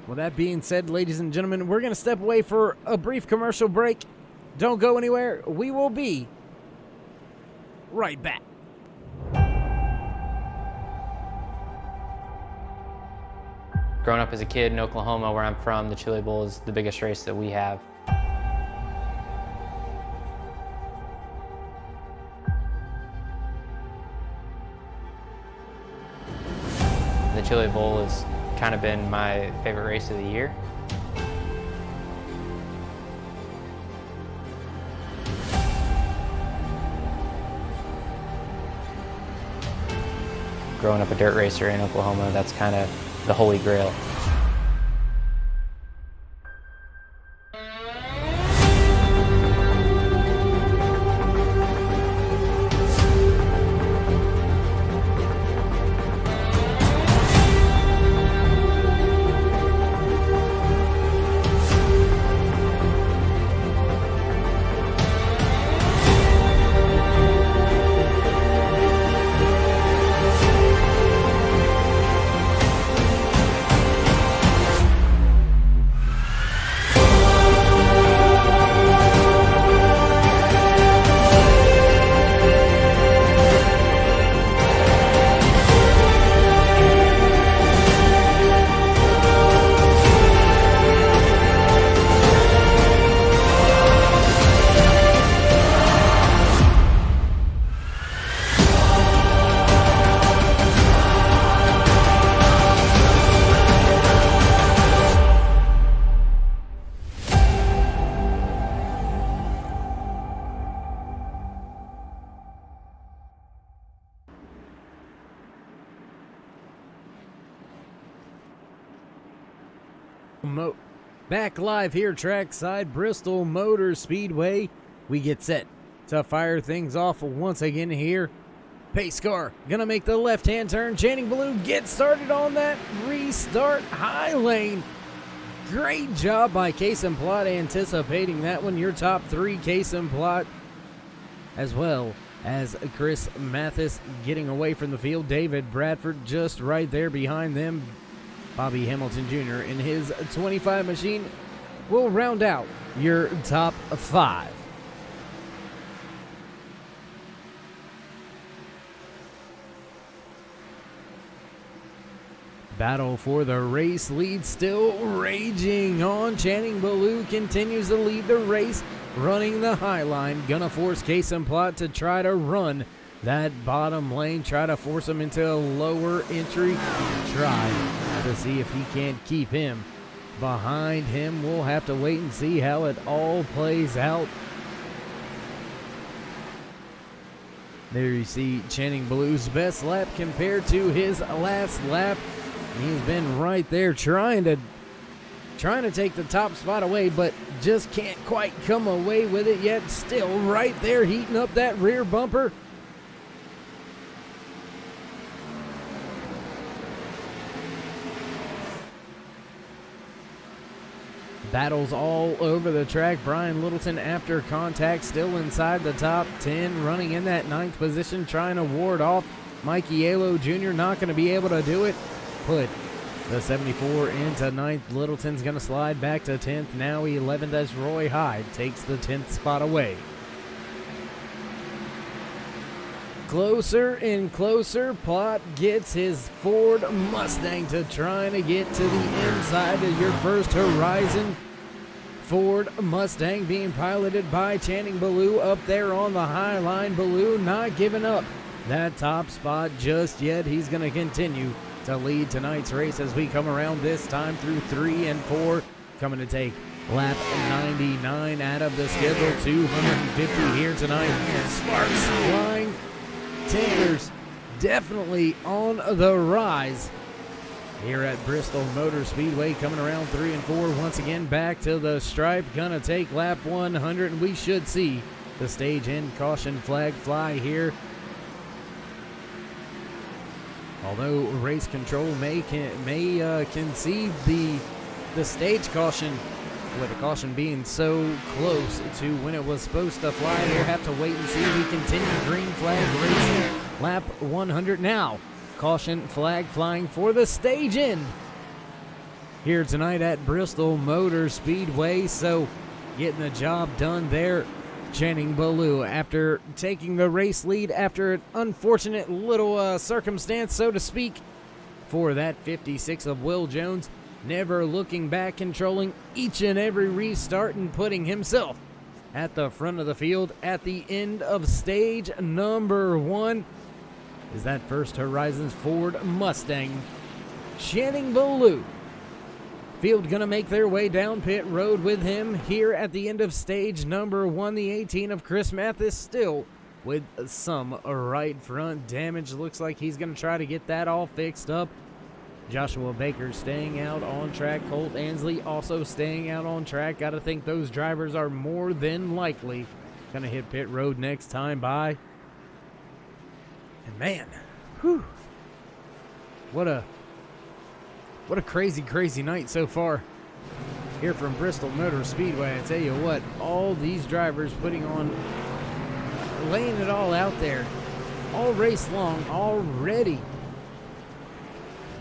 Well, that being said, ladies and gentlemen, we're going to step away for a brief commercial break. Don't go anywhere. We will be right back. Growing up as a kid in Oklahoma, where I'm from, the Chili Bowl is the biggest race that we have. The Chili Bowl has kind of been my favorite race of the year. Growing up a dirt racer in Oklahoma, that's kind of the holy grail. Back live here trackside Bristol Motor Speedway. We get set to fire things off once again here. Pace car gonna make the left-hand turn. Channing Ballou gets started on that restart high lane. Great job by Kason Plott anticipating that one. Your top three, Kason Plott, as well as Chris Mathis getting away from the field. David Bradford just right there behind them. Bobby Hamilton Jr. in his 25 machine will round out your top five. Battle for the race lead still raging on. Channing Ballou continues to lead the race, running the high line. Gonna force Kason Plott to try to run that bottom lane, try to force him into a lower entry, try to see if he can't keep him behind him. We'll have to wait and see how it all plays out. There you see Channing Blue's best lap compared to his last lap. He's been right there trying to take the top spot away, but just can't quite come away with it yet. Still right there heating up that rear bumper. Battles all over the track. Brian Littleton, after contact, still inside the top 10, running in that 9th position, trying to ward off Mikey Yalo Jr. Not going to be able to do it. Put the 74 into 9th. Littleton's going to slide back to 10th. Now 11th as Roy Hyde takes the 10th spot away. Closer and closer, Plott gets his Ford Mustang to trying to get to the inside of your first horizon. Ford Mustang being piloted by Channing Ballou up there on the high line. Ballou not giving up that top spot just yet. He's going to continue to lead tonight's race as we come around this time through 3 and 4. Coming to take lap 99 out of the schedule. 250 here tonight. Sparks flying. Tinkers definitely on the rise here at Bristol Motor Speedway. Coming around 3 and 4 once again back to the stripe. Gonna take lap 100, and we should see the stage end caution flag fly here. Although race control may concede the stage caution, with the caution being so close to when it was supposed to fly, we'll have to wait and see. We continue green flag racing. Lap 100 now. Caution flag flying for the stage end here tonight at Bristol Motor Speedway. So getting the job done there. Channing Ballou, after taking the race lead after an unfortunate little circumstance, so to speak, for that 56 of Will Jones. Never looking back, controlling each and every restart and putting himself at the front of the field at the end of stage number 1. Is that First Horizons Ford Mustang. Channing Ballou. Field going to make their way down pit road with him here at the end of stage number 1. The 18 of Chris Mathis still with some right front damage. Looks like he's going to try to get that all fixed up. Joshua Baker staying out on track. Colt Ansley also staying out on track. Got to think those drivers are more than likely going to hit pit road next time by. And man, whew, what a crazy, crazy night so far here from Bristol Motor Speedway. I tell you what, all these drivers laying it all out there, all race long already.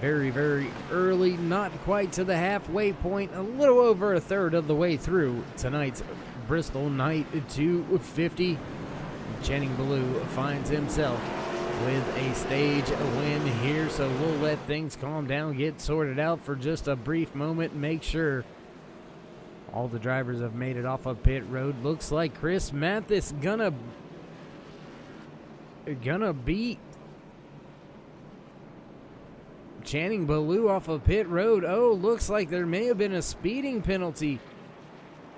Very, very early, not quite to the halfway point, a little over a third of the way through tonight's Bristol Night 250. Channing Ballou finds himself with a stage win here, so we'll let things calm down, get sorted out for just a brief moment, make sure all the drivers have made it off of pit road. Looks like Chris Mathis gonna beat Channing Ballou off of pit road. Oh, looks like there may have been a speeding penalty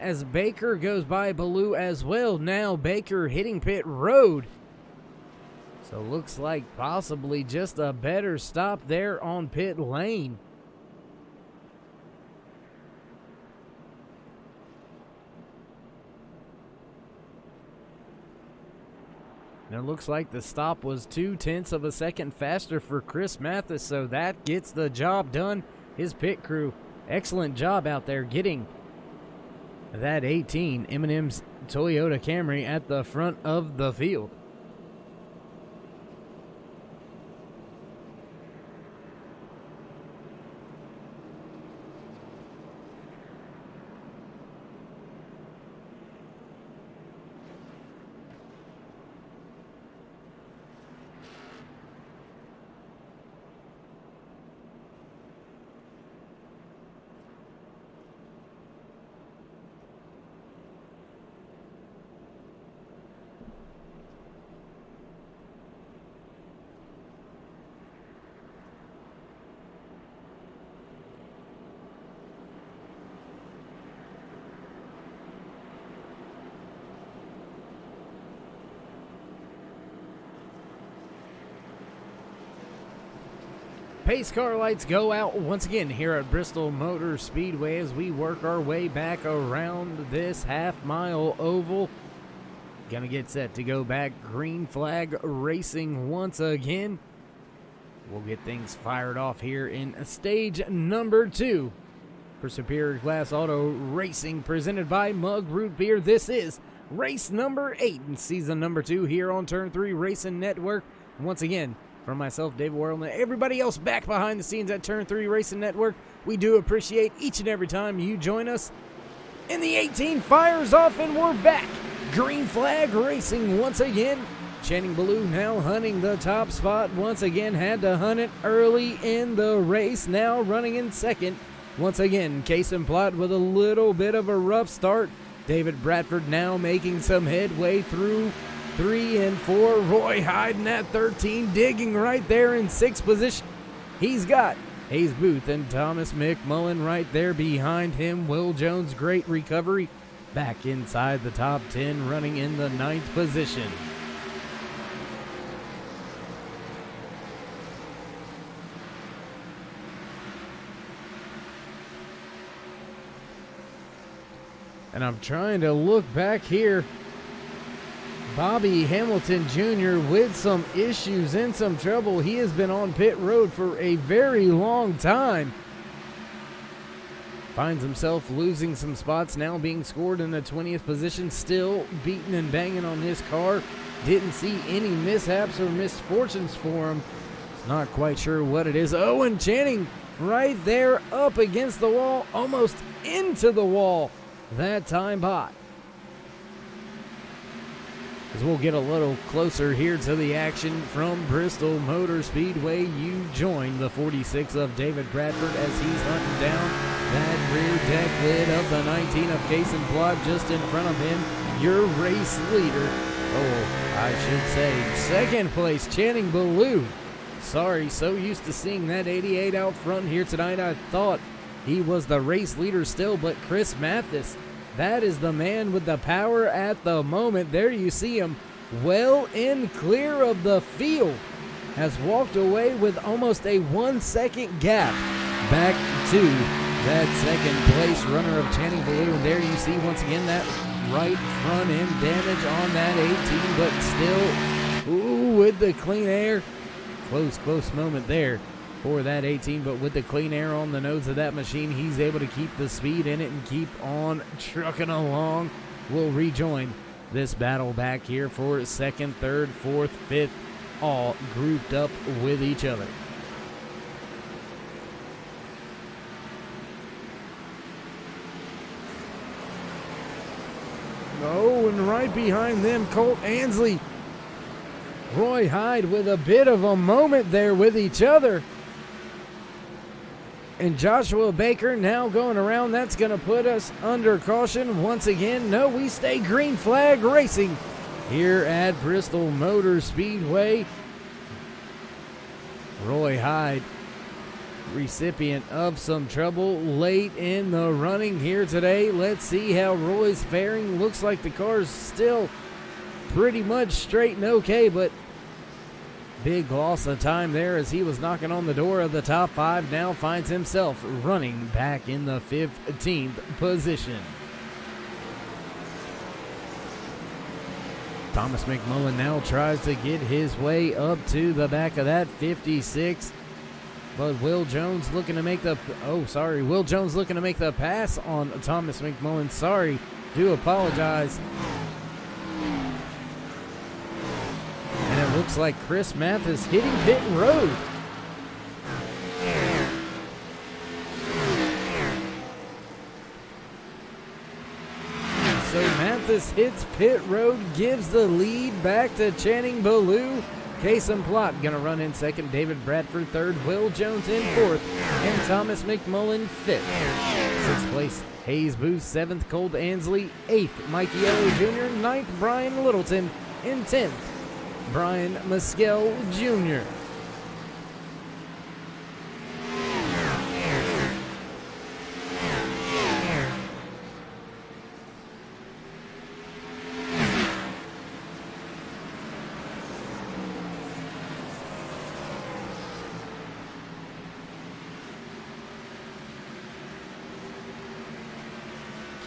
as Baker goes by Ballou as well. Now Baker hitting pit road. So looks like possibly just a better stop there on pit lane. And it looks like the stop was 0.2 of a second faster for Chris Mathis, so that gets the job done. His pit crew, excellent job out there getting that 18 M&M's Toyota Camry at the front of the field. pace car lights go out once again here at Bristol Motor Speedway as we work our way back around this half-mile oval. Gonna get set to go back. Green flag racing once again. We'll get things fired off here in stage number 2 for Superior Glass Auto Racing, presented by Mug Root Beer. This is race number 8 in season number 2 here on Turn 3 Racing Network. Once again, from myself, David Worrell, and everybody else back behind the scenes at Turn 3 Racing Network, we do appreciate each and every time you join us. And the 18 fires off, and we're back. Green flag racing once again. Channing Ballou now hunting the top spot. Once again, had to hunt it early in the race. Now running in second. Once again, Case and Plot with a little bit of a rough start. David Bradford now making some headway through 3 and 4. Roy hiding at 13, digging right there in 6th position. He's got Hayes Booth and Thomas McMullen right there behind him. Will Jones, great recovery. Back inside the top 10, running in the 9th position. And I'm trying to look back here. Bobby Hamilton Jr. with some issues and some trouble. He has been on pit road for a very long time. Finds himself losing some spots, now being scored in the 20th position, still beating and banging on his car. Didn't see any mishaps or misfortunes for him. Not quite sure what it is. Owen Channing right there up against the wall, almost into the wall that time by. As we'll get a little closer here to the action from Bristol Motor Speedway, you join the 46 of David Bradford as he's hunting down that rear deck lid of the 19 of Case and Plot just in front of him. Your race leader, I should say, second place, Channing Ballou. Sorry, so used to seeing that 88 out front here tonight, I thought he was the race leader still, but Chris Mathis, that is the man with the power at the moment. There you see him well in clear of the field. Has walked away with almost a 1 second gap back to that second place runner of Channing Ballou. And there you see once again that right front end damage on that 18, but still, with the clean air. Close moment there for that 18, but with the clean air on the nose of that machine, he's able to keep the speed in it and keep on trucking along. We'll rejoin this battle back here for 2nd, 3rd, 4th, 5th, all grouped up with each other. Oh, and right behind them, Colt Ansley, Roy Hyde with a bit of a moment there with each other. And Joshua Baker now going around. That's going to put us under caution once again. No, we stay green flag racing here at Bristol Motor Speedway. Roy Hyde, recipient of some trouble late in the running here today. Let's see how Roy's faring. Looks like the car's still pretty much straight and okay, but big loss of time there as he was knocking on the door of the top 5. Now finds himself running back in the 15th position. Thomas McMullen now tries to get his way up to the back of that 56. But Will Jones looking to make the pass on Thomas McMullen. Sorry, do apologize. And it looks like Chris Mathis hitting pit road. So Mathis hits pit road, gives the lead back to Channing Ballou. Case and Plot going to run in 2nd. David Bradford 3rd. Will Jones in 4th. And Thomas McMullen 5th. 6th place, Hayes Booth. 7th, Colt Ansley. 8th, Mikey Ello Jr. 9th, Brian Littleton. And 10th, Brian Mescal Jr.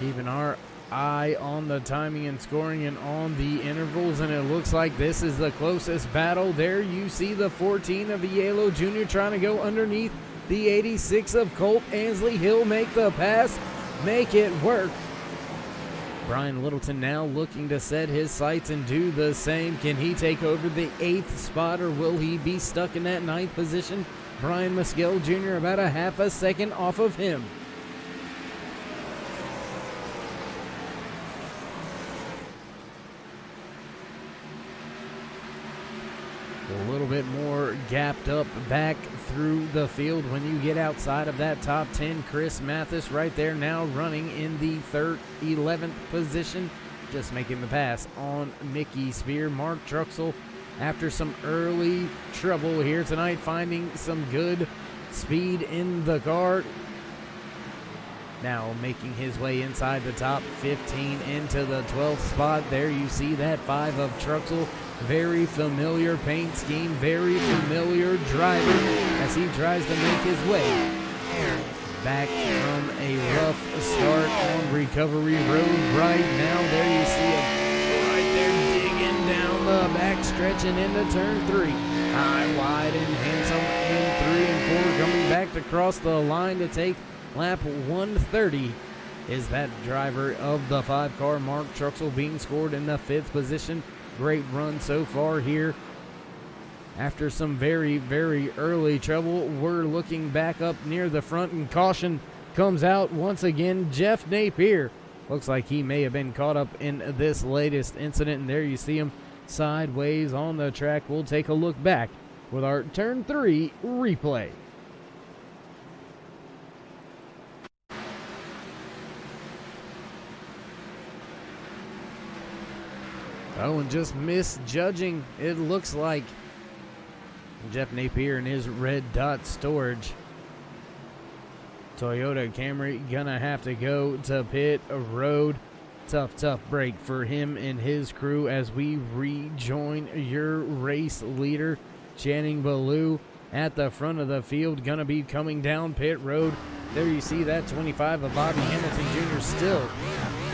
Keeping our eye on the timing and scoring and on the intervals, and it looks like this is the closest battle. There you see the 14 of Yalo Jr. trying to go underneath the 86 of Colt Ansley. He'll make the pass, make it work. Brian Littleton now looking to set his sights and do the same. Can he take over the 8th spot, or will he be stuck in that 9th position? Brian Muskell Jr. about a half a second off of him. A little bit more gapped up back through the field when you get outside of that top 10. Chris Mathis right there now running in the 11th position, just making the pass on Mickey Spear. Mark Truxell, after some early trouble here tonight, finding some good speed in the car, now making his way inside the top 15 into the 12th spot. There you see that 5 of Truxell. Very familiar paint scheme, very familiar driver as he tries to make his way back from a rough start on Recovery Road right now. There you see him right there digging down the back, stretching into turn 3. High, wide, and handsome in 3 and 4. Coming back to cross the line to take lap 130 is that driver of the 5 car, Mark Truxell, being scored in the 5th position. Great run so far here. After some very, very early trouble, we're looking back up near the front, and caution comes out once again. Jeff Napier looks like he may have been caught up in this latest incident, and there you see him sideways on the track. We'll take a look back with our turn 3 replay. Oh, and just misjudging, it looks like Jeff Napier and his red dot storage. Toyota Camry gonna have to go to pit road. Tough break for him and his crew as we rejoin your race leader, Channing Ballou, at the front of the field. Gonna be coming down pit road. There you see that 25 of Bobby Hamilton Jr. still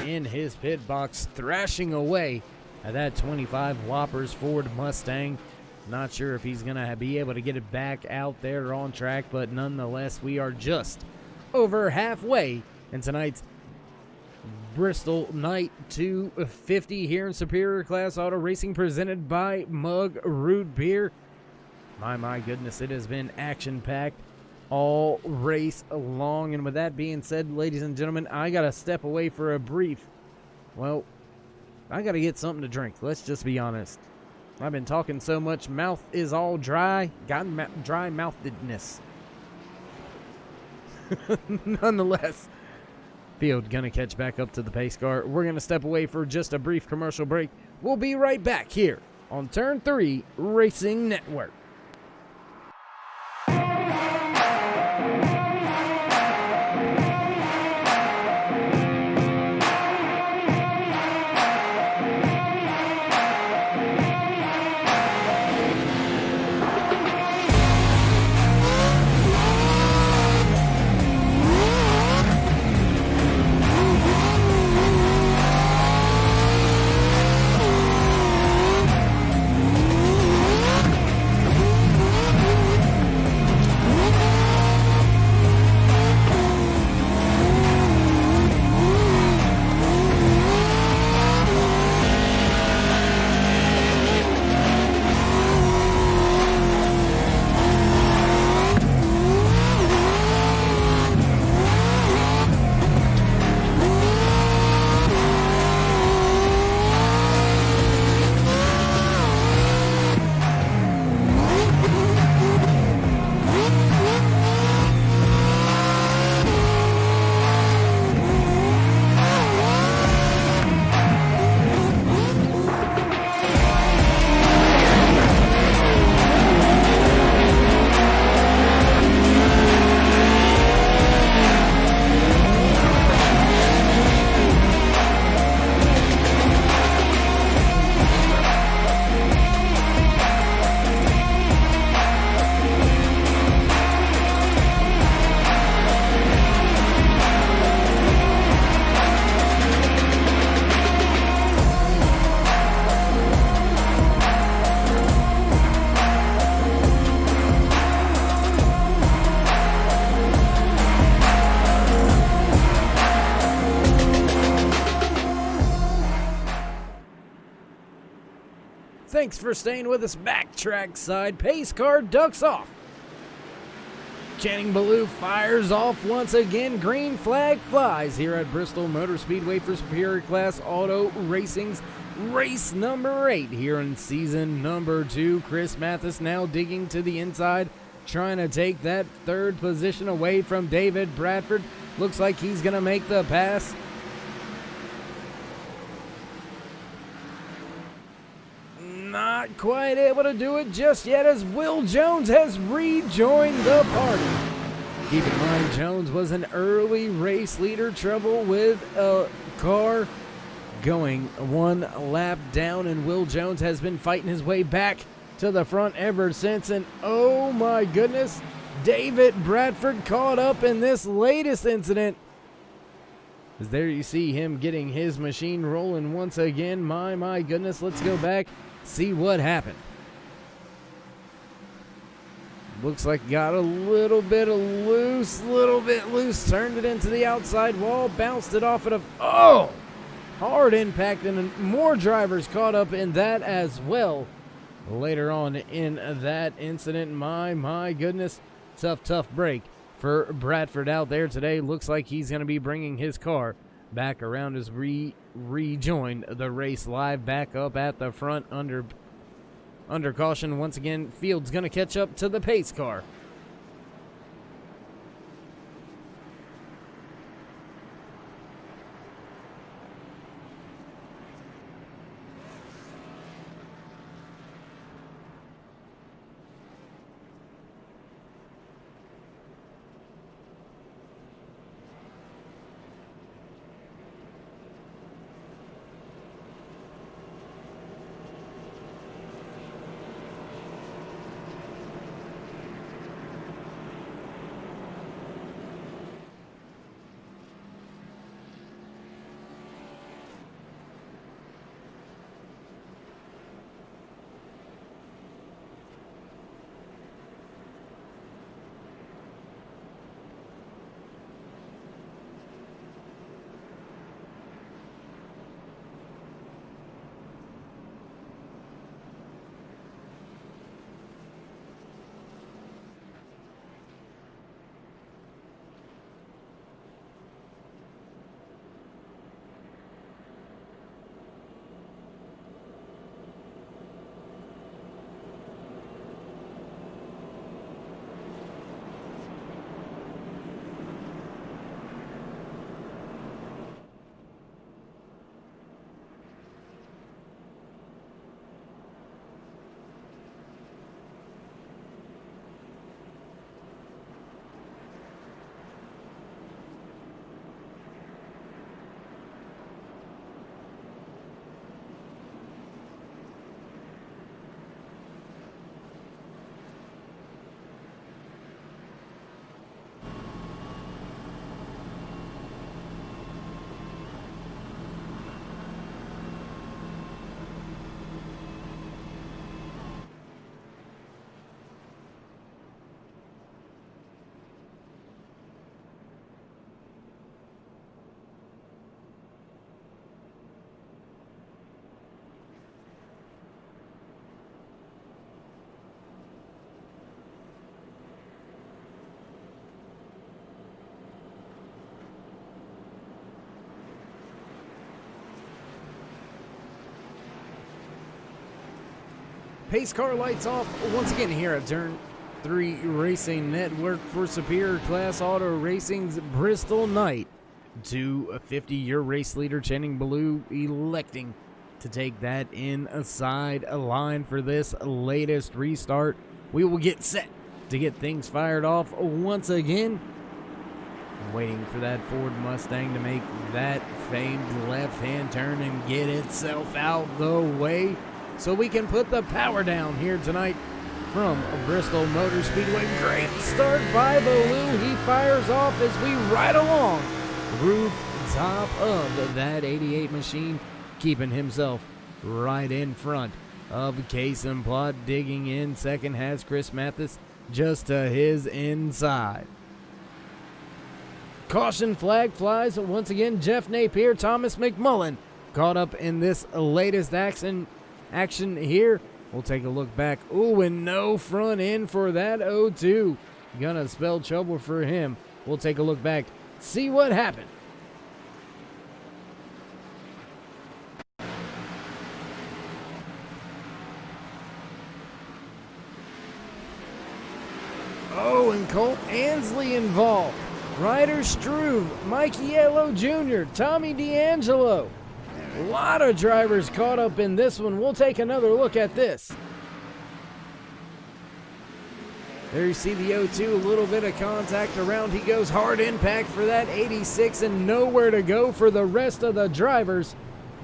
in his pit box, thrashing away at that 25 Whoppers Ford Mustang. Not sure if he's going to be able to get it back out there on track, but nonetheless, we are just over halfway in tonight's Bristol Night 250 here in Superior Class Auto Racing, presented by Mug Root Beer. My goodness, it has been action-packed all race long. And with that being said, ladies and gentlemen, I got to step away for a brief, well, I got to get something to drink. Let's just be honest. I've been talking so much, mouth is all dry. Got dry mouthedness. Nonetheless, field gonna catch back up to the pace car. We're gonna step away for just a brief commercial break. We'll be right back here on Turn 3 Racing Network. Thanks for staying with us. Backtrack side. Pace car ducks off. Channing Ballou fires off once again. Green flag flies here at Bristol Motor Speedway for Superior Class Auto Racing's race number 8 here in season number 2. Chris Mathis now digging to the inside, trying to take that third position away from David Bradford. Looks like he's going to make the pass. Not quite able to do it just yet as Will Jones has rejoined the party. Keep in mind, Jones was an early race leader, trouble with a car going one lap down, and Will Jones has been fighting his way back to the front ever since. And oh my goodness, David Bradford caught up in this latest incident. As there you see him getting his machine rolling once again. My goodness, let's go back, see what happened. Looks like got a little bit loose, turned it into the outside wall, bounced it off of, hard impact, and more drivers caught up in that as well. Later on in that incident, my goodness, tough break for Bradford out there today. Looks like he's going to be bringing his car back around as we rejoin the race live back up at the front under caution. Once again, Field's going to catch up to the pace car. Pace car lights off once again here at Turn 3 Racing Network for Superior Class Auto Racing's Bristol Night. To a 50-year race leader, Channing Ballou, electing to take that inside line for this latest restart. We will get set to get things fired off once again. Waiting for that Ford Mustang to make that famed left-hand turn and get itself out the way, so we can put the power down here tonight from Bristol Motor Speedway. Great start by Ballou. He fires off as we ride along roof top of that 88 machine, keeping himself right in front of Case and Plot. Digging in second has Chris Mathis just to his inside. Caution flag flies once again. Jeff Napier, Thomas McMullen caught up in this latest accident. action here. We'll take a look back. Ooh, and no front end for that 0-2. Gonna spell trouble for him. We'll take a look back, see what happened. Oh, and Colt Ansley involved. Ryder Struve, Mikey Yellow Jr., Tommy D'Angelo. A lot of drivers caught up in this one. We'll take another look at this. There you see the 0-2, a little bit of contact around. He goes hard impact for that 86 and nowhere to go for the rest of the drivers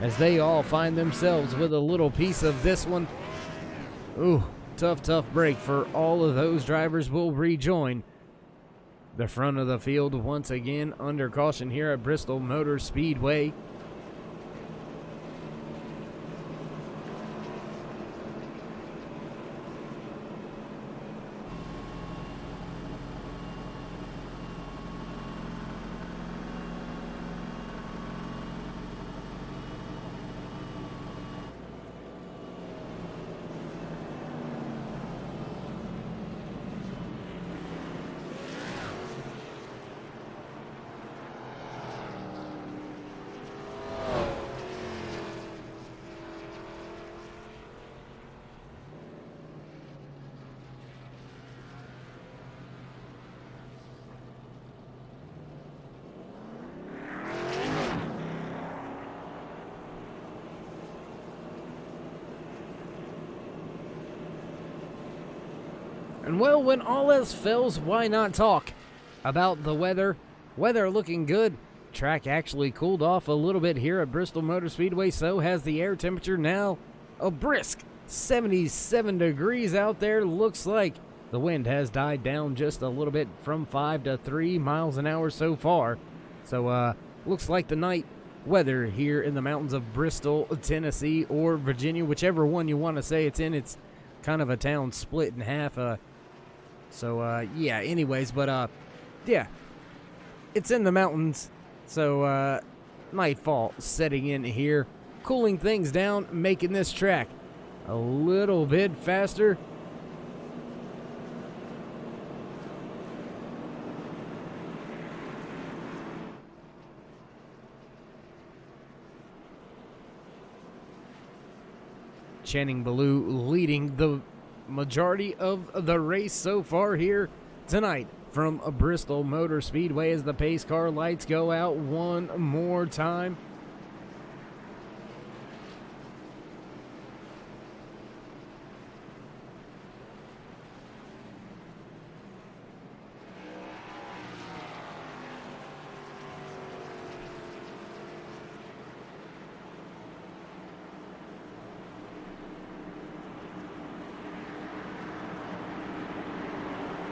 as they all find themselves with a little piece of this one. Ooh, tough break for all of those drivers. Will rejoin the front of the field once again under caution here at Bristol Motor Speedway. And well, when all else fails, why not talk about the weather? Weather looking good. Track actually cooled off a little bit here at Bristol Motor Speedway. So has the air temperature now. A brisk 77 degrees out there. Looks like the wind has died down just a little bit from 5 to 3 miles an hour so far. So looks like the night weather here in the mountains of Bristol, Tennessee, or Virginia, whichever one you want to say it's in. It's kind of a town split in half. Yeah, anyways, but yeah, it's in the mountains. So nightfall setting in here, cooling things down, making this track a little bit faster. Channing Ballou leading the majority of the race so far here tonight from Bristol Motor Speedway as the pace car lights go out one more time.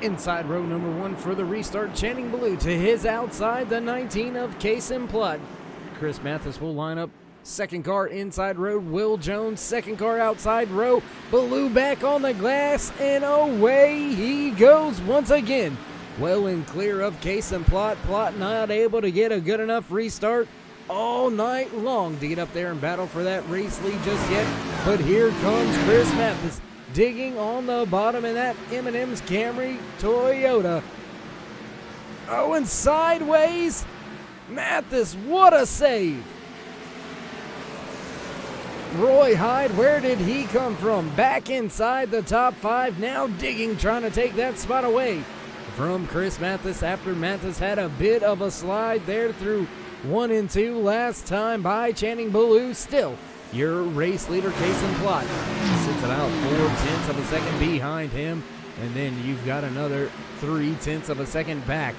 Inside row number 1 for the restart, Channing Ballou to his outside, the 19 of Kason Plutt. Chris Mathis will line up second car inside row, Will Jones second car outside row, Ballou back on the glass, and away he goes once again. Well and clear of Kason Plutt. Plutt not able to get a good enough restart all night long to get up there and battle for that race lead just yet. But here comes Chris Mathis, digging on the bottom in that M&M's Camry Toyota. Oh, and sideways. Mathis, what a save. Roy Hyde, where did he come from? Back inside the top 5, now digging, trying to take that spot away from Chris Mathis after Mathis had a bit of a slide there through 1 and 2 last time by Channing Ballou. Still, your race leader, Kason Plutt, sits about 4/10 of a second behind him. And then you've got another 3/10 of a second back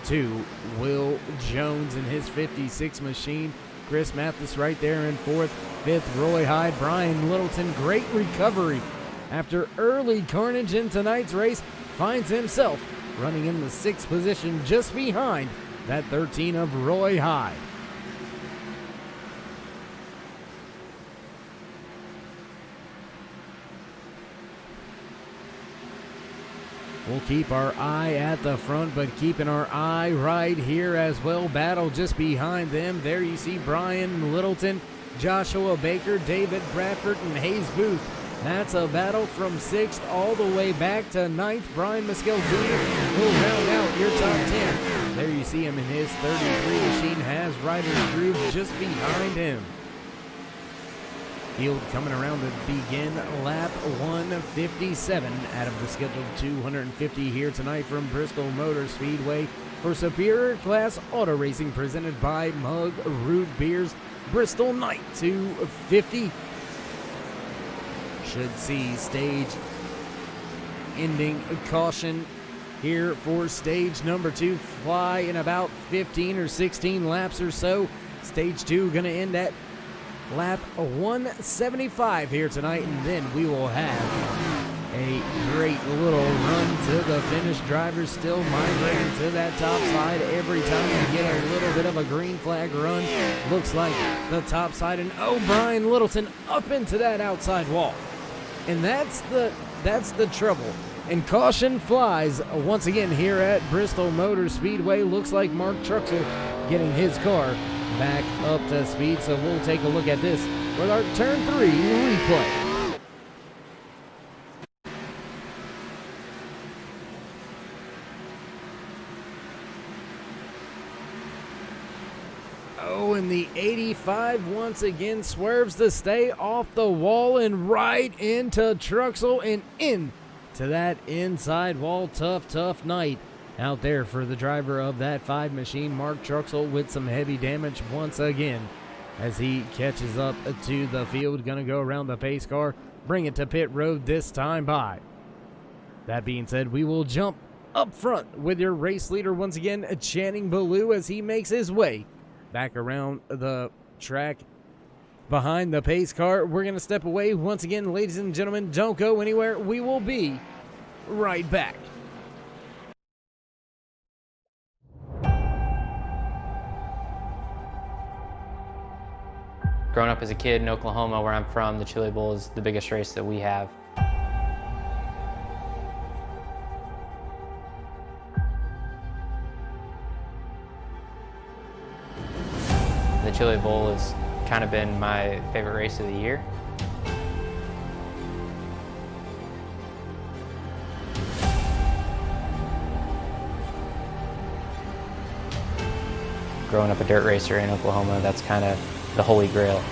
to Will Jones in his 56 machine. Chris Mathis right there in 4th. 5th, Roy Hyde. Brian Littleton, great recovery after early carnage in tonight's race. Finds himself running in the 6th position just behind that 13 of Roy Hyde. We'll keep our eye at the front, but keeping our eye right here as well. Battle just behind them. There you see Brian Littleton Joshua Baker, David Bradford, and Hayes Booth. That's a battle from 6th all the way back to 9th. Brian Mescal Jr. will round out your top 10. There you see him in his 33 machine, has Ryder's Groove just behind him. Field coming around to begin lap 157 out of the scheduled 250 here tonight from Bristol Motor Speedway for Superior Class Auto Racing presented by Mug Root Beers. Bristol Night 250 should see stage ending caution here for stage number 2 fly in about 15 or 16 laps or so. Stage 2 going to end at lap 175 here tonight, and then we will have a great little run to the finish. Drivers still migrating to that top side every time you get a little bit of a green flag run. Looks like the top side, and Brian Littleton up into that outside wall. And that's the trouble. And caution flies once again here at Bristol Motor Speedway. Looks like Mark Truxell getting his car back up to speed. So we'll take a look at this with our turn 3 replay. And the 85 once again swerves to stay off the wall and right into Truxell and into that inside wall. Tough night out there for the driver of that 5 machine, Mark Truxell, with some heavy damage once again as he catches up to the field. Gonna go around the pace car, bring it to pit road this time by. That being said, we will jump up front with your race leader once again, Channing Ballou, as he makes his way back around the track behind the pace car. We're going to step away once again, ladies and gentlemen. Don't go anywhere. We will be right back. Growing up as a kid in Oklahoma, where I'm from, the Chili Bowl is the biggest race that we have. The Chili Bowl has kind of been my favorite race of the year. Growing up a dirt racer in Oklahoma, that's kind of the holy grail.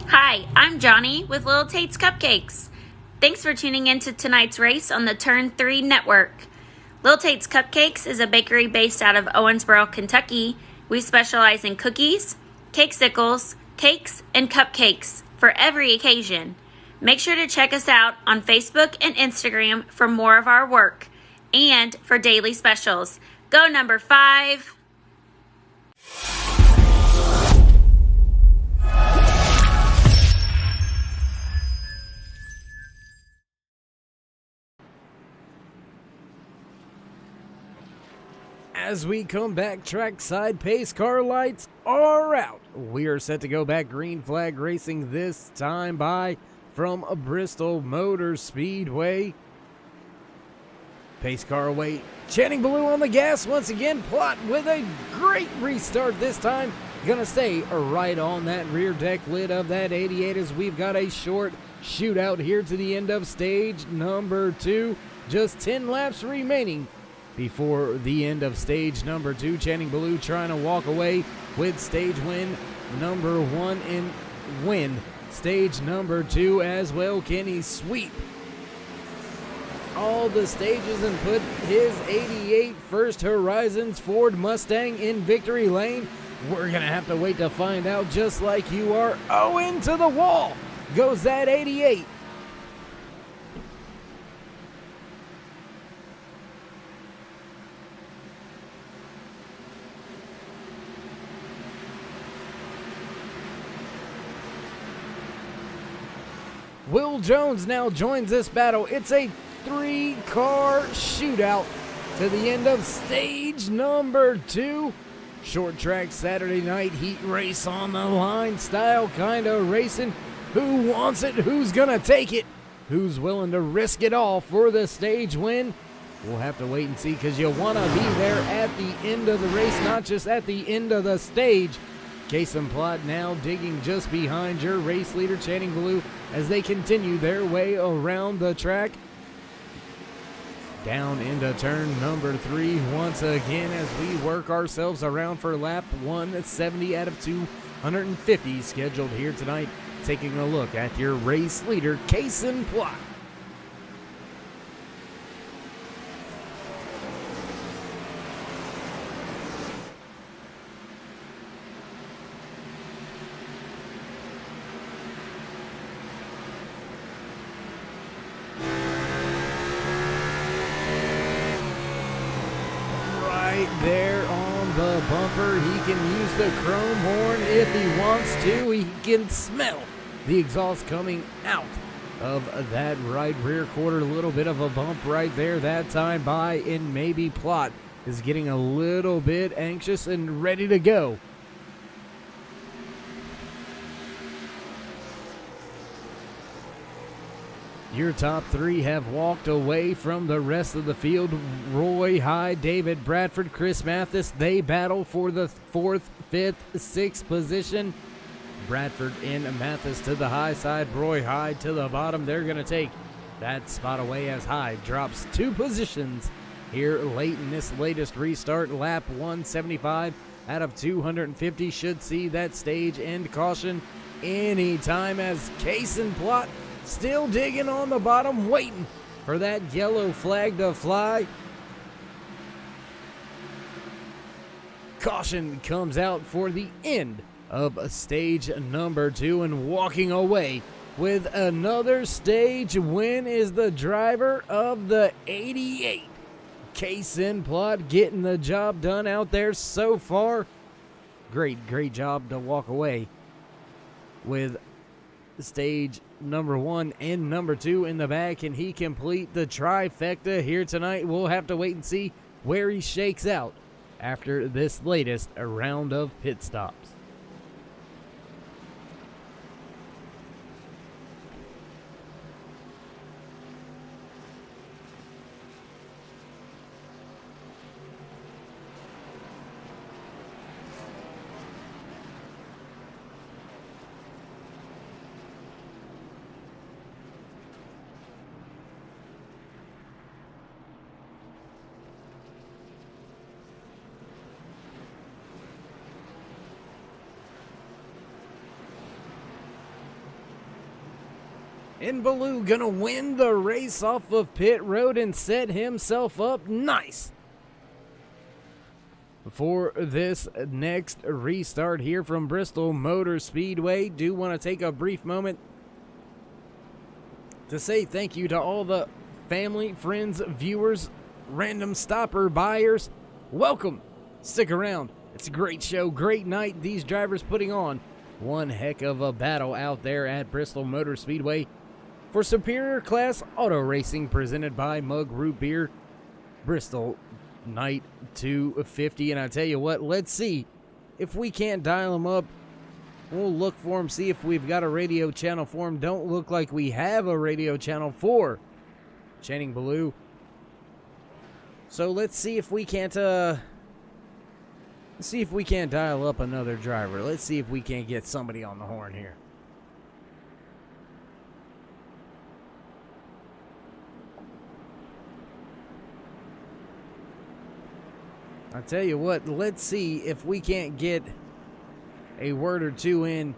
Hi, I'm Johnny with Little Tate's Cupcakes. Thanks for tuning in to tonight's race on the Turn 3 Network. Little Tate's Cupcakes is a bakery based out of Owensboro, Kentucky. We specialize in cookies, cakesicles, cakes, and cupcakes for every occasion. Make sure to check us out on Facebook and Instagram for more of our work and for daily specials. Go number 5. As we come back trackside, pace car lights are out. We are set to go back green flag racing this time by from a Bristol Motor Speedway. Pace car away. Channing Ballou on the gas once again. Plot with a great restart this time. Gonna stay right on that rear deck lid of that 88 as we've got a short shootout here to the end of stage number 2. Just 10 laps remaining before the end of stage number 2. Channing Ballou trying to walk away with stage win number 1 and win stage number 2 as well. Can he sweep all the stages and put his 88 First Horizons Ford Mustang in victory lane? We're going to have to wait to find out, just like you are. Oh, into the wall goes that 88. Will Jones now joins this battle. It's a 3-car shootout to the end of stage number 2. Short track Saturday night heat race on the line style kind of racing. Who wants it? Who's going to take it? Who's willing to risk it all for the stage win? We'll have to wait and see, because you want to be there at the end of the race, not just at the end of the stage. Case and Plot now digging just behind your race leader, Channing Ballou, as they continue their way around the track. Down into turn number 3 once again as we work ourselves around for lap 170 out of 250 scheduled here tonight. Taking a look at your race leader, Case and Plot. There on the bumper, he can use the chrome horn if he wants to. He can smell the exhaust coming out of that right rear quarter. A little bit of a bump right there that time by, and maybe Plot is getting a little bit anxious and ready to go. Your top 3 have walked away from the rest of the field. Roy Hyde, David Bradford, Chris Mathis, they battle for the 4th, 5th, 6th position. Bradford and Mathis to the high side, Roy Hyde to the bottom. They're going to take that spot away as Hyde drops 2 positions here late in this latest restart. Lap 175 out of 250 should see that stage end caution anytime, as Case and Plot still digging on the bottom, waiting for that yellow flag to fly. Caution comes out for the end of stage number 2, and walking away with another stage win is the driver of the 88. Case and Plot getting the job done out there so far. Great job to walk away with stage number 1 and number 2 in the bag. Can he complete the trifecta here tonight? We'll have to wait and see where he shakes out after this latest round of pit stops. And Ballou gonna win the race off of pit road and set himself up nice for this next restart here from Bristol Motor Speedway. Do want to take a brief moment to say thank you to all the family, friends, viewers, random stopper buyers. Welcome. Stick around. It's a great show, great night. These drivers putting on one heck of a battle out there at Bristol Motor Speedway for Superior Class Auto Racing, presented by Mug Root Beer. Bristol Night 250. And I tell you what, let's see if we can't dial them up. We'll look for them, see if we've got a radio channel for them. Don't look like we have a radio channel for Channing Ballou. So let's see if we can't dial up another driver. Let's see if we can't get somebody on the horn here. I tell you what, let's see if we can't get a word or two in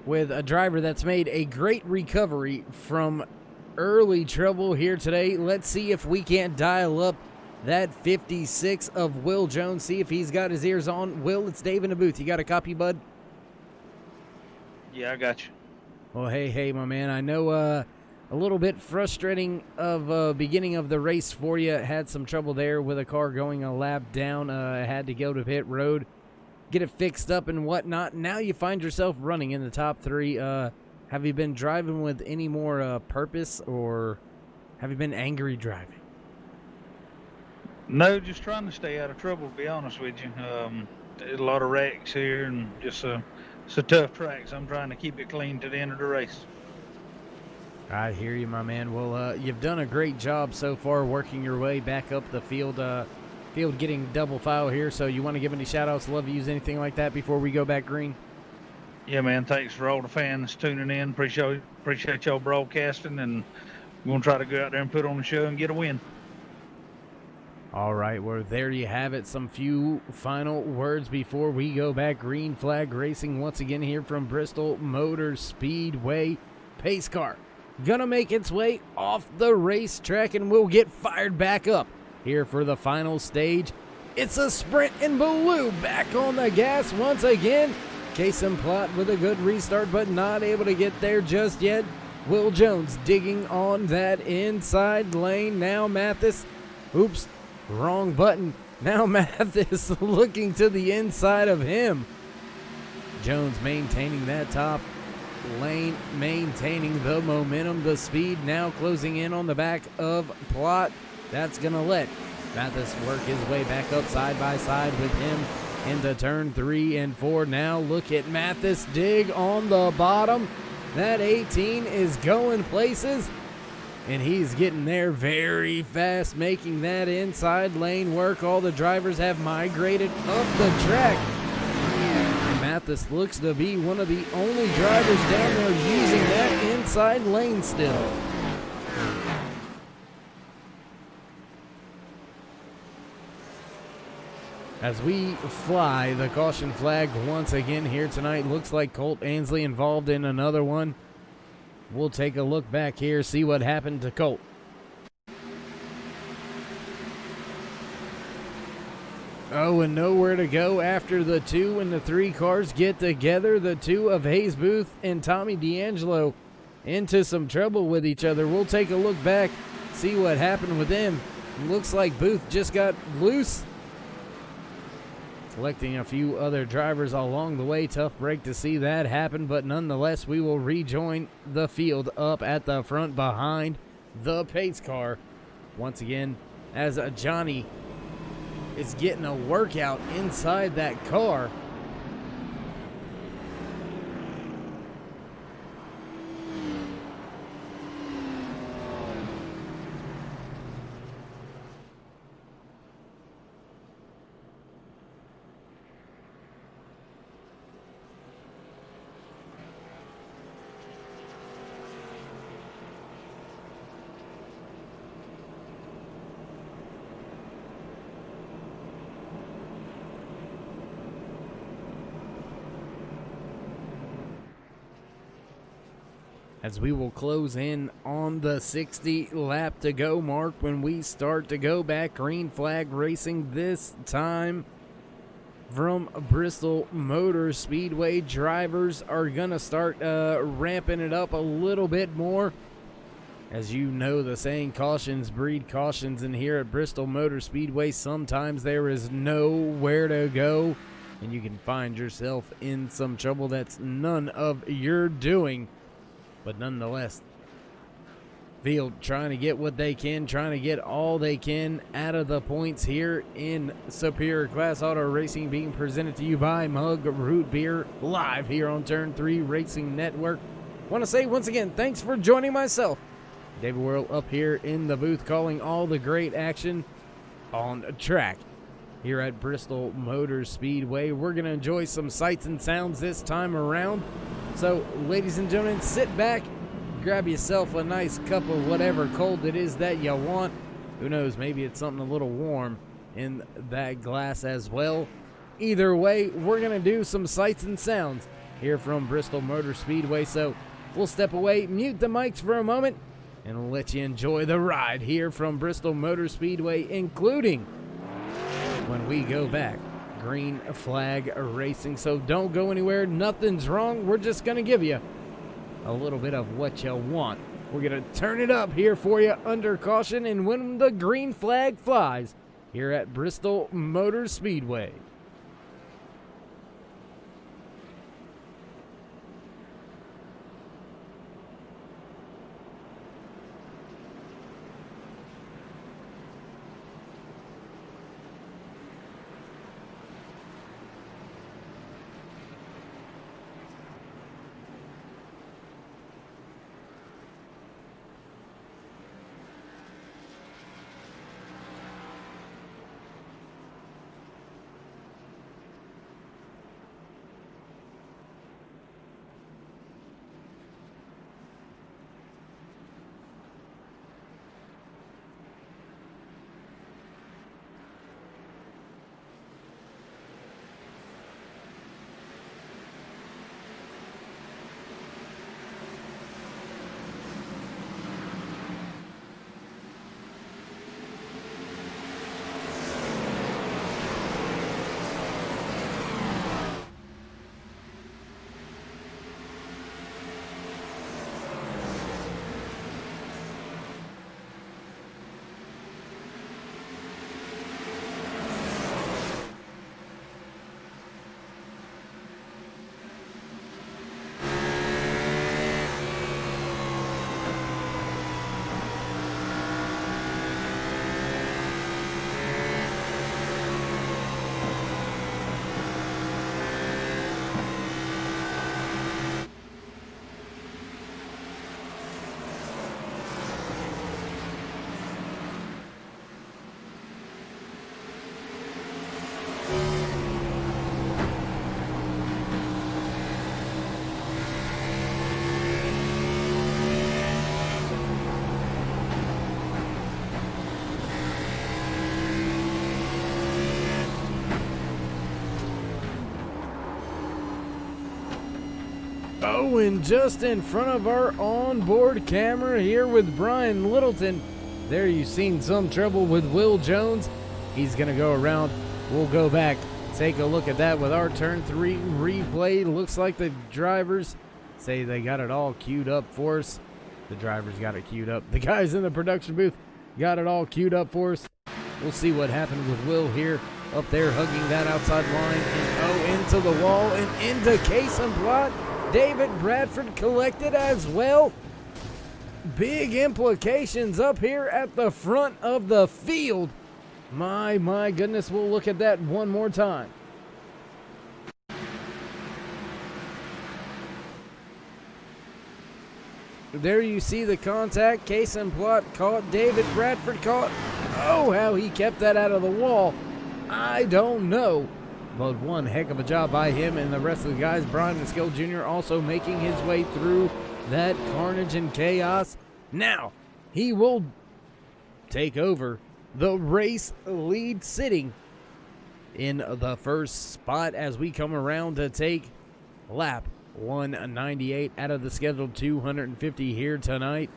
with a driver that's made a great recovery from early trouble here today. Let's see if we can't dial up that 56 of Will Jones, see if he's got his ears on. Will, it's Dave in the booth. You got a copy, bud? Yeah, I got you. Well, hey, my man. I know a little bit frustrating of beginning of the race for you. Had some trouble there with a car going a lap down. Had to go to pit road, get it fixed up and whatnot. Now you find yourself running in the top 3. Have you been driving with any more purpose, or have you been angry driving? No, just trying to stay out of trouble, to be honest with you. There's a lot of wrecks here, and just it's a tough track, so I'm trying to keep it clean to the end of the race. I hear you, my man. Well, you've done a great job so far working your way back up the field, getting double file here. So you want to give any shout-outs, love to use anything like that before we go back green? Yeah, man, thanks for all the fans tuning in. Appreciate y'all broadcasting, and we're going to try to go out there and put on the show and get a win. All right, well, there you have it. Some few final words before we go back. Green flag racing once again here from Bristol Motor Speedway. Pace car gonna make its way off the racetrack, and we'll get fired back up here for the final stage. It's a sprint, and Blue back on the gas once again. Case and Plot with a good restart, but not able to get there just yet. Will Jones digging on that inside lane. Now Mathis, oops, wrong button. Now Mathis looking to the inside of him. Jones maintaining that top lane, maintaining the momentum, the speed, now closing in on the back of Plot. That's going to let Mathis work his way back up side by side with him into turn 3 and 4. Now look at Mathis dig on the bottom. That 18 is going places, and he's getting there very fast, making that inside lane work. All the drivers have migrated up the track. And Mathis looks to be one of the only drivers down there using that inside lane still. As we fly the caution flag once again here tonight, looks like Colt Ansley involved in another one. We'll take a look back here, see what happened to Colt. Oh, and nowhere to go after the 2 and the 3 cars get together. The 2 of Hayes Booth and Tommy D'Angelo into some trouble with each other. We'll take a look back, see what happened with them. Looks like Booth just got loose. Collecting a few other drivers along the way. Tough break to see that happen, but nonetheless, we will rejoin the field up at the front behind the pace car. Once again, as Johnny is getting a workout inside that car. As we will close in on the 60 lap to go mark when we start to go back. Green flag racing this time from Bristol Motor Speedway. Drivers are going to start ramping it up a little bit more. As you know, the saying, cautions breed cautions, and here at Bristol Motor Speedway, sometimes there is nowhere to go, and you can find yourself in some trouble that's none of your doing. But nonetheless, field trying to get what they can, trying to get all they can out of the points here in Superior Class Auto Racing, being presented to you by Mug Root Beer, live here on Turn 3 Racing Network. Want to say once again, thanks for joining myself, David Worrell, up here in the booth, calling all the great action on track here at Bristol Motor Speedway. We're going to enjoy some sights and sounds this time around. So, ladies and gentlemen, sit back, grab yourself a nice cup of whatever cold it is that you want. Who knows, maybe it's something a little warm. in that glass as well. Either way, we're going to do some sights and sounds here from Bristol Motor Speedway. So we'll step away, mute the mics for a moment, and let you enjoy the ride here from Bristol Motor Speedway, including when we go back, green flag racing. So don't go anywhere. Nothing's wrong. We're just going to give you a little bit of what you want. We're going to turn it up here for you under caution and when the green flag flies here at Bristol Motor Speedway. Oh, and just in front of our onboard camera here with Brian Littleton, there you've seen some trouble with Will Jones. He's going to go around. We'll go back, take a look at that with our turn 3 replay. Looks like the drivers say they got it all queued up for us. The drivers got it queued up. The guys in the production booth got it all queued up for us. We'll see what happened with Will here up there hugging that outside line. And into the wall and into Case and Plot. David Bradford collected as well. Big implications up here at the front of the field. My goodness, we'll look at that one more time. There you see the contact. Case and Plot caught. David Bradford caught. Oh, how he kept that out of the wall, I don't know. But one heck of a job by him and the rest of the guys. Brian Skill Jr. also making his way through that carnage and chaos. Now, he will take over the race lead, sitting in the first spot as we come around to take lap 198 out of the scheduled 250 here tonight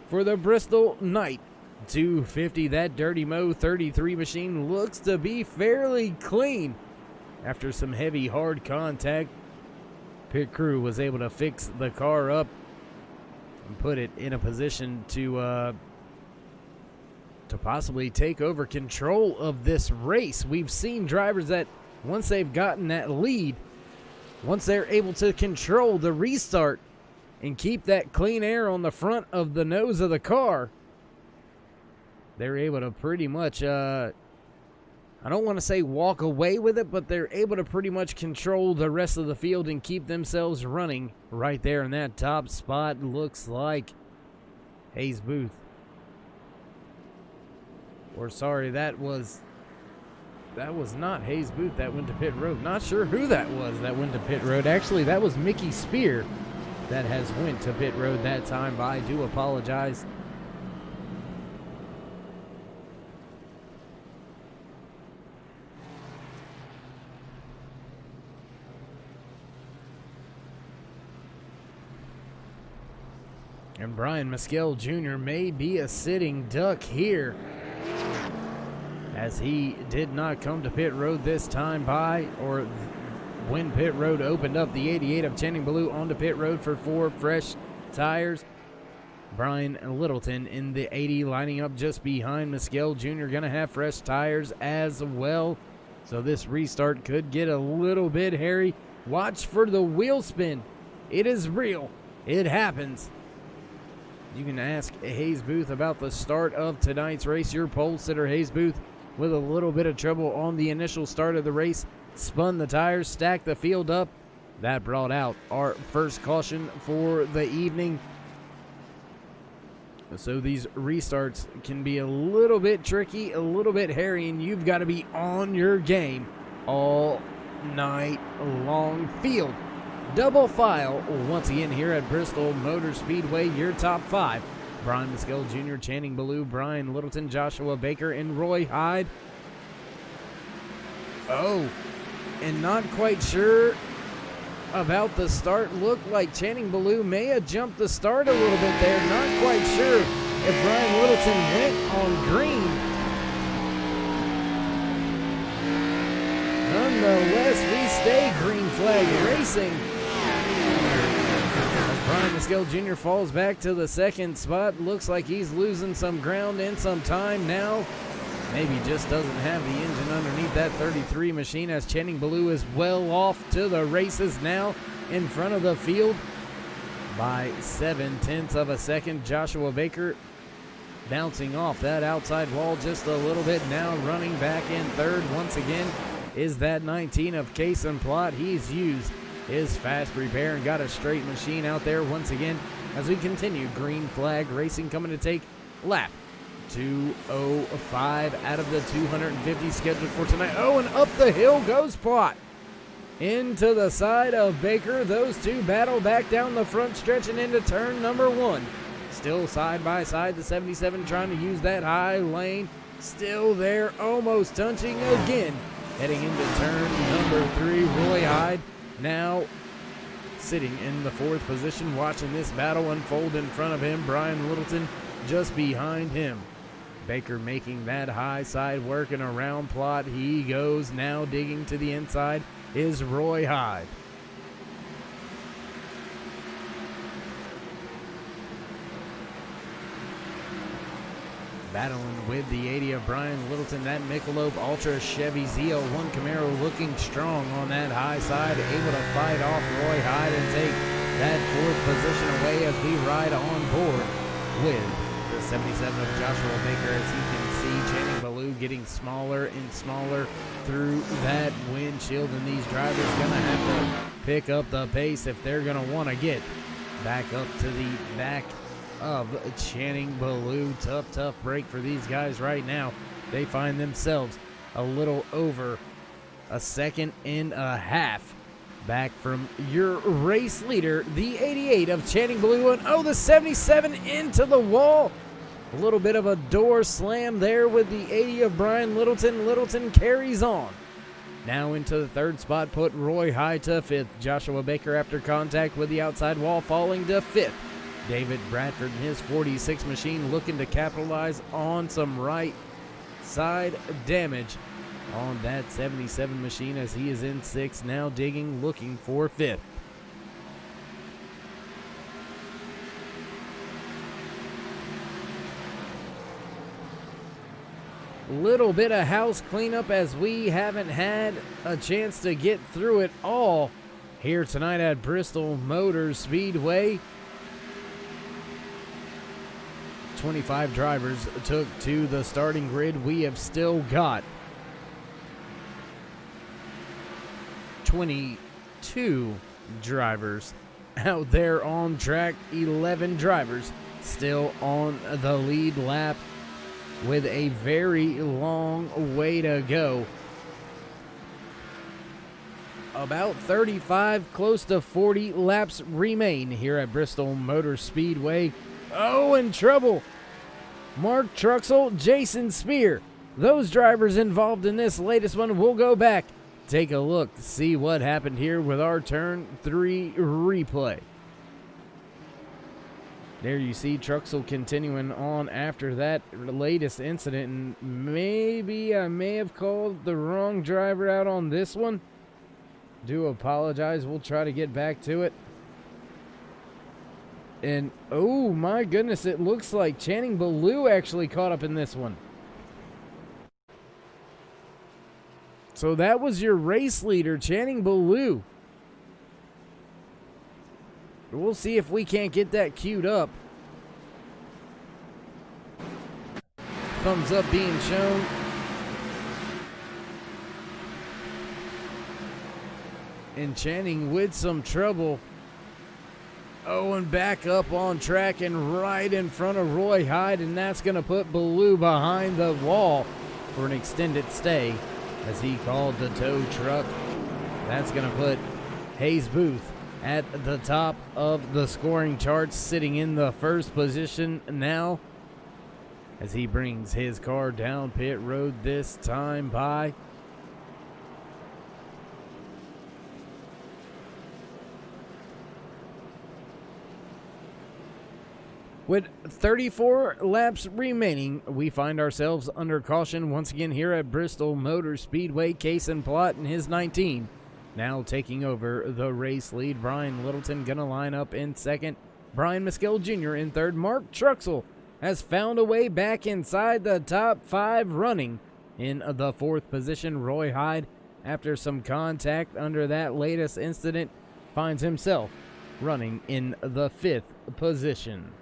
for the Bristol Night 250. That Dirty Mo 33 machine looks to be fairly clean after some heavy hard contact. Pit crew was able to fix the car up and put it in a position to possibly take over control of this race. We've seen drivers that once they've gotten that lead, once they're able to control the restart and keep that clean air on the front of the nose of the car, they're able to pretty much, I don't want to say walk away with it, but they're able to pretty much control the rest of the field and keep themselves running right there in that top spot. Looks like Hayes Booth. Or sorry, that was not Hayes Booth that went to pit road. Not sure who that was that went to pit road. Actually, that was Mickey Spear that has went to pit road that time, but I do apologize. And Brian Mescal Jr. may be a sitting duck here, as he did not come to pit road this time when pit road opened up. The 88 of Channing Ballou onto pit road for 4 fresh tires. Brian Littleton in the 80 lining up just behind Mescal Jr. Going to have fresh tires as well. So this restart could get a little bit hairy. Watch for the wheel spin. It is real. It happens. You can ask Hayes Booth about the start of tonight's race. Your pole sitter, Hayes Booth, with a little bit of trouble on the initial start of the race. Spun the tires, stacked the field up. That brought out our first caution for the evening. So these restarts can be a little bit tricky, a little bit hairy, and you've got to be on your game all night long. Field double file once again here at Bristol Motor Speedway. Your top 5: Brian Mescal Jr., Channing Ballou, Brian Littleton, Joshua Baker, and Roy Hyde. Oh, and not quite sure about the start. Looked like Channing Ballou may have jumped the start a little bit there. Not quite sure if Brian Littleton went on green. Nonetheless, we stay green flag racing. As Brian Mescal Jr. falls back to the second spot. Looks like he's losing some ground and some time now. Maybe just doesn't have the engine underneath that 33 machine, as Channing Ballou is well off to the races now in front of the field by 0.7 of a second. Joshua Baker bouncing off that outside wall just a little bit now, running back in third once again is that 19 of Case and Plot. He's used his fast repair and got a straight machine out there once again as we continue. Green flag racing coming to take lap 205 out of the 250 scheduled for tonight. Oh, and up the hill goes Plot into the side of Baker. Those two battle back down the front stretch and into turn number 1. Still side by side, the 77 trying to use that high lane. Still there, almost touching again. Heading into turn number 3, Roy Hyde now sitting in the 4th position, watching this battle unfold in front of him. Brian Littleton just behind him. Baker making that high side, working around Plot. He goes now, digging to the inside is Roy Hyde. Battling with the 80 of Brian Littleton, that Michelob Ultra Chevy ZL1 Camaro looking strong on that high side, able to fight off Roy Hyde and take that 4th position away as we ride on board with 77 of Joshua Baker. As you can see, Channing Ballou getting smaller and smaller through that windshield, and these drivers gonna have to pick up the pace if they're gonna want to get back up to the back of Channing Ballou. Tough break for these guys right now. They find themselves a little over a second and a half back from your race leader, the 88 of Channing Ballou. And oh, the 77 into the wall. A little bit of a door slam there with the 80 of Brian Littleton. Littleton carries on. Now into the 3rd spot, put Roy Hyde to 5th. Joshua Baker, after contact with the outside wall, falling to 5th. David Bradford and his 46 machine looking to capitalize on some right side damage on that 77 machine, as he is in 6th, now digging, looking for 5th. Little bit of house cleanup, as we haven't had a chance to get through it all here tonight at Bristol Motor Speedway. 25 drivers took to the starting grid. We have still got 22 drivers out there on track. 11 drivers still on the lead lap with a very long way to go. About 35, close to 40 laps remain here at Bristol Motor Speedway. Oh, in trouble. Mark Truxell, Jason Spear. Those drivers involved in this latest one. We'll go back, take a look, see what happened here with our turn 3 replay. There you see Truxell continuing on after that latest incident, and maybe I may have called the wrong driver out on this one. Do apologize. We'll try to get back to it. And oh my goodness, it looks like Channing Ballou actually caught up in this one. So that was your race leader, Channing Ballou. We'll see if we can't get that queued up. Thumbs up being shown. And Channing with some trouble. Oh, and back up on track and right in front of Roy Hyde, and that's going to put Ballou behind the wall for an extended stay as he called the tow truck. That's going to put Hayes Booth at the top of the scoring charts, sitting in the first position now as he brings his car down pit road this time by with 34 laps remaining. We find ourselves under caution once again here at Bristol Motor Speedway. Kason Plott in his 19 now taking over the race lead. Brian Littleton gonna line up in second. Brian Maskell Jr. in third. Mark Truxell has found a way back inside the top 5, running in the 4th position. Roy Hyde, after some contact under that latest incident, finds himself running in the 5th position.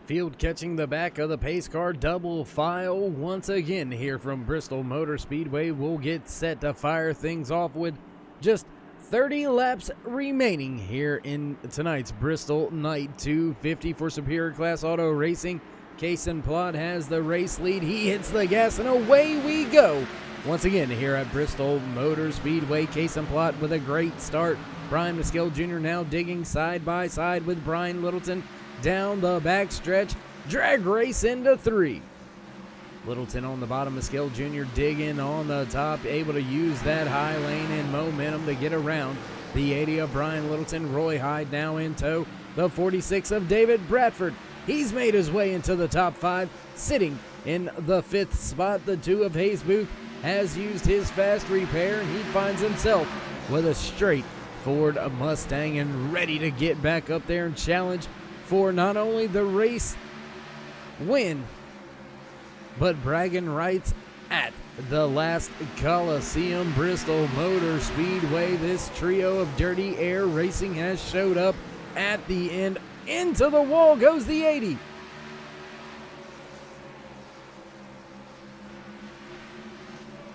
Field catching the back of the pace car, double file once again here from Bristol Motor Speedway. We'll get set to fire things off with just 30 laps remaining here in tonight's Bristol Night 250 for Superior Class Auto Racing. Kason Plott has the race lead. He hits the gas and away we go. Once again here at Bristol Motor Speedway, Kason Plott with a great start. Brian Maskell Jr. now digging side by side with Brian Littleton down the back stretch. Drag race into 3. Littleton on the bottom, Maskell Jr. digging on the top, able to use that high lane and momentum to get around the 80 of Brian Littleton. Roy Hyde now in tow. The 46 of David Bradford. He's made his way into the top 5, sitting in the 5th spot. The 2 of Hayes Booth has used his fast repair, and he finds himself with a straight Ford Mustang and ready to get back up there and challenge for not only the race win, but bragging rights at the last Coliseum, Bristol Motor Speedway. This trio of dirty air racing has showed up at the end. Into the wall goes the 80.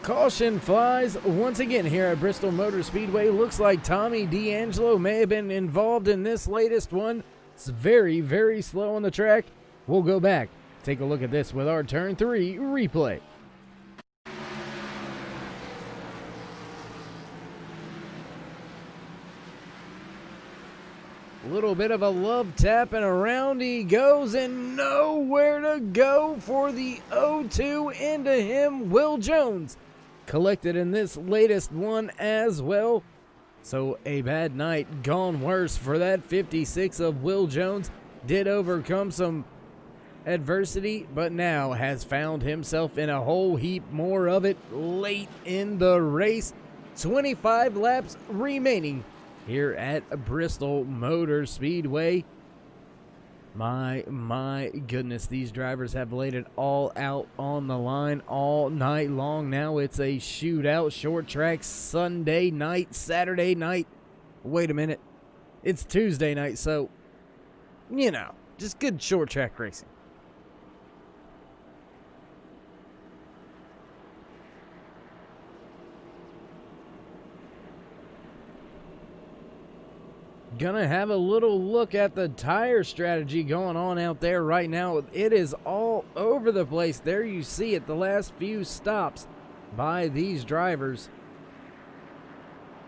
Caution flies once again here at Bristol Motor Speedway. Looks like Tommy D'Angelo may have been involved in this latest one. It's very, very slow on the track. We'll go back, take a look at this with our turn 3 replay. Little bit of a love tap, and around he goes, and nowhere to go for the 0-2 into him. Will Jones collected in this latest one as well. So a bad night gone worse for that 56 of Will Jones. Did overcome some adversity, but now has found himself in a whole heap more of it late in the race. 25 laps remaining here at Bristol Motor Speedway. My goodness, these drivers have laid it all out on the line all night long. Now it's a shootout, short track, Sunday night, Saturday night. Wait a minute, it's Tuesday night, so, you know, just good short track racing. Gonna have a little look at the tire strategy going on out there right now. It is all over the place. There you see it, the last few stops by these drivers.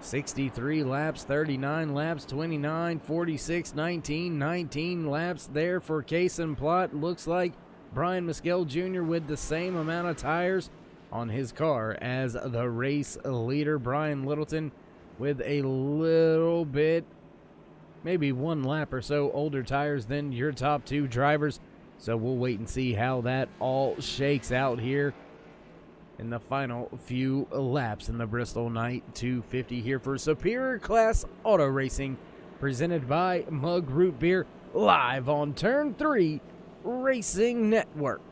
63 laps, 39 laps, 29, 46, 19, 19 laps there for Case and Plot. Looks like Brian Mescal Jr. with the same amount of tires on his car as the race leader. Brian Littleton with a little bit, maybe one lap or so older tires than your top two drivers. So we'll wait and see how that all shakes out here in the final few laps in the Bristol Night 250 here for Superior Class Auto Racing, presented by Mug Root Beer, live on Turn 3 Racing Network.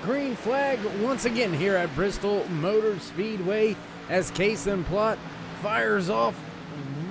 Green flag once again here at Bristol Motor Speedway as Case and Plot fires off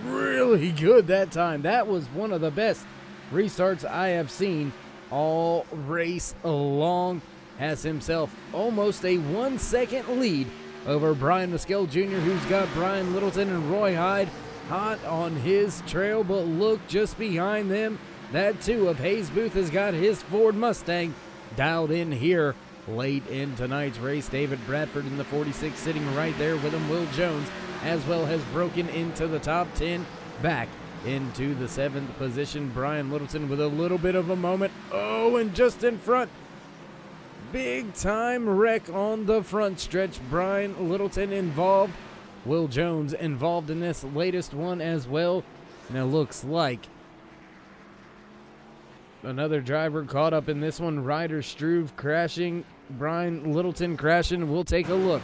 really good that time. That was one of the best restarts I have seen all race long. Has himself almost a 1 second lead over Brian Mescal Jr., who's got Brian Littleton and Roy Hyde hot on his trail, but look just behind them, that too of Hayes Booth has got his Ford Mustang dialed in here late in tonight's race. David Bradford in the 46 sitting right there with him. Will Jones as well has broken into the top 10, back into the 7th position. Brian Littleton with a little bit of a moment. Oh, and just in front, big time wreck on the front stretch. Brian Littleton involved. Will Jones involved in this latest one as well. And it looks like another driver caught up in this one. Ryder Struve crashing, Brian Littleton crashing. We'll take a look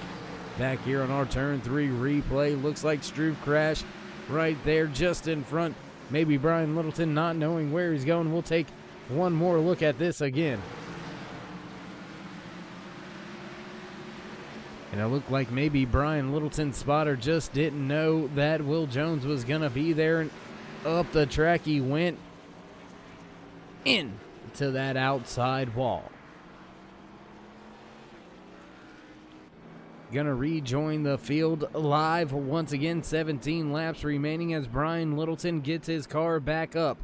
Back here on our turn 3 replay, looks like Struve crashed right there just in front. Maybe Brian Littleton not knowing where he's going. We'll take one more look at this again. And it looked like maybe Brian Littleton's spotter just didn't know that Will Jones was going to be there. And up the track he went into that outside wall. Gonna rejoin the field live once again. 17 laps remaining as Brian Littleton gets his car back up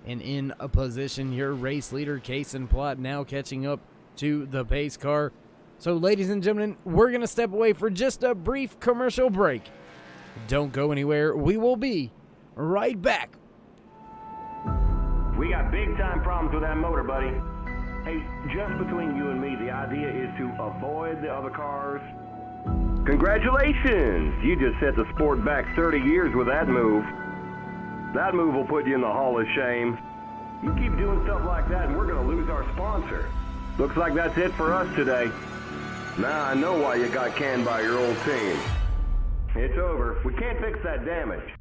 and in a position. Your race leader, Kason Plott, now catching up to the pace car. So, ladies and gentlemen, we're gonna step away for just a brief commercial break. Don't go anywhere. We will be right back. We got big time problems with that motor, buddy. Hey, just between you and me, the idea is to avoid the other cars. Congratulations! You just set the sport back 30 years with that move. That move will put you in the Hall of Shame. You keep doing stuff like that and we're gonna lose our sponsor. Looks like that's it for us today. Now I know why you got canned by your old team. It's over. We can't fix that damage.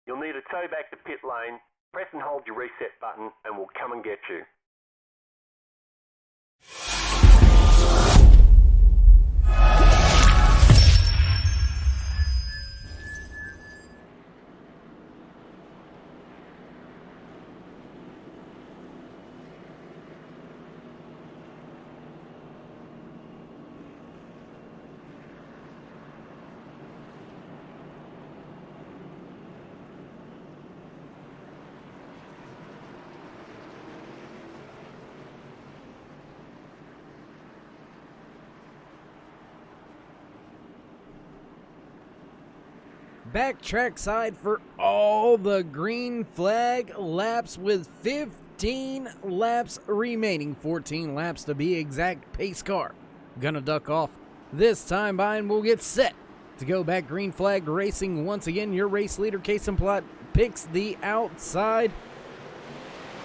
You'll need a tow back to pit lane. Press and hold your reset button and we'll come and get you. Back trackside for all the green flag laps with 15 laps remaining. 14 laps to be exact. Pace car gonna duck off this time by and we'll get set to go back green flag racing once again. Your race leader, Kason Plott, picks the outside.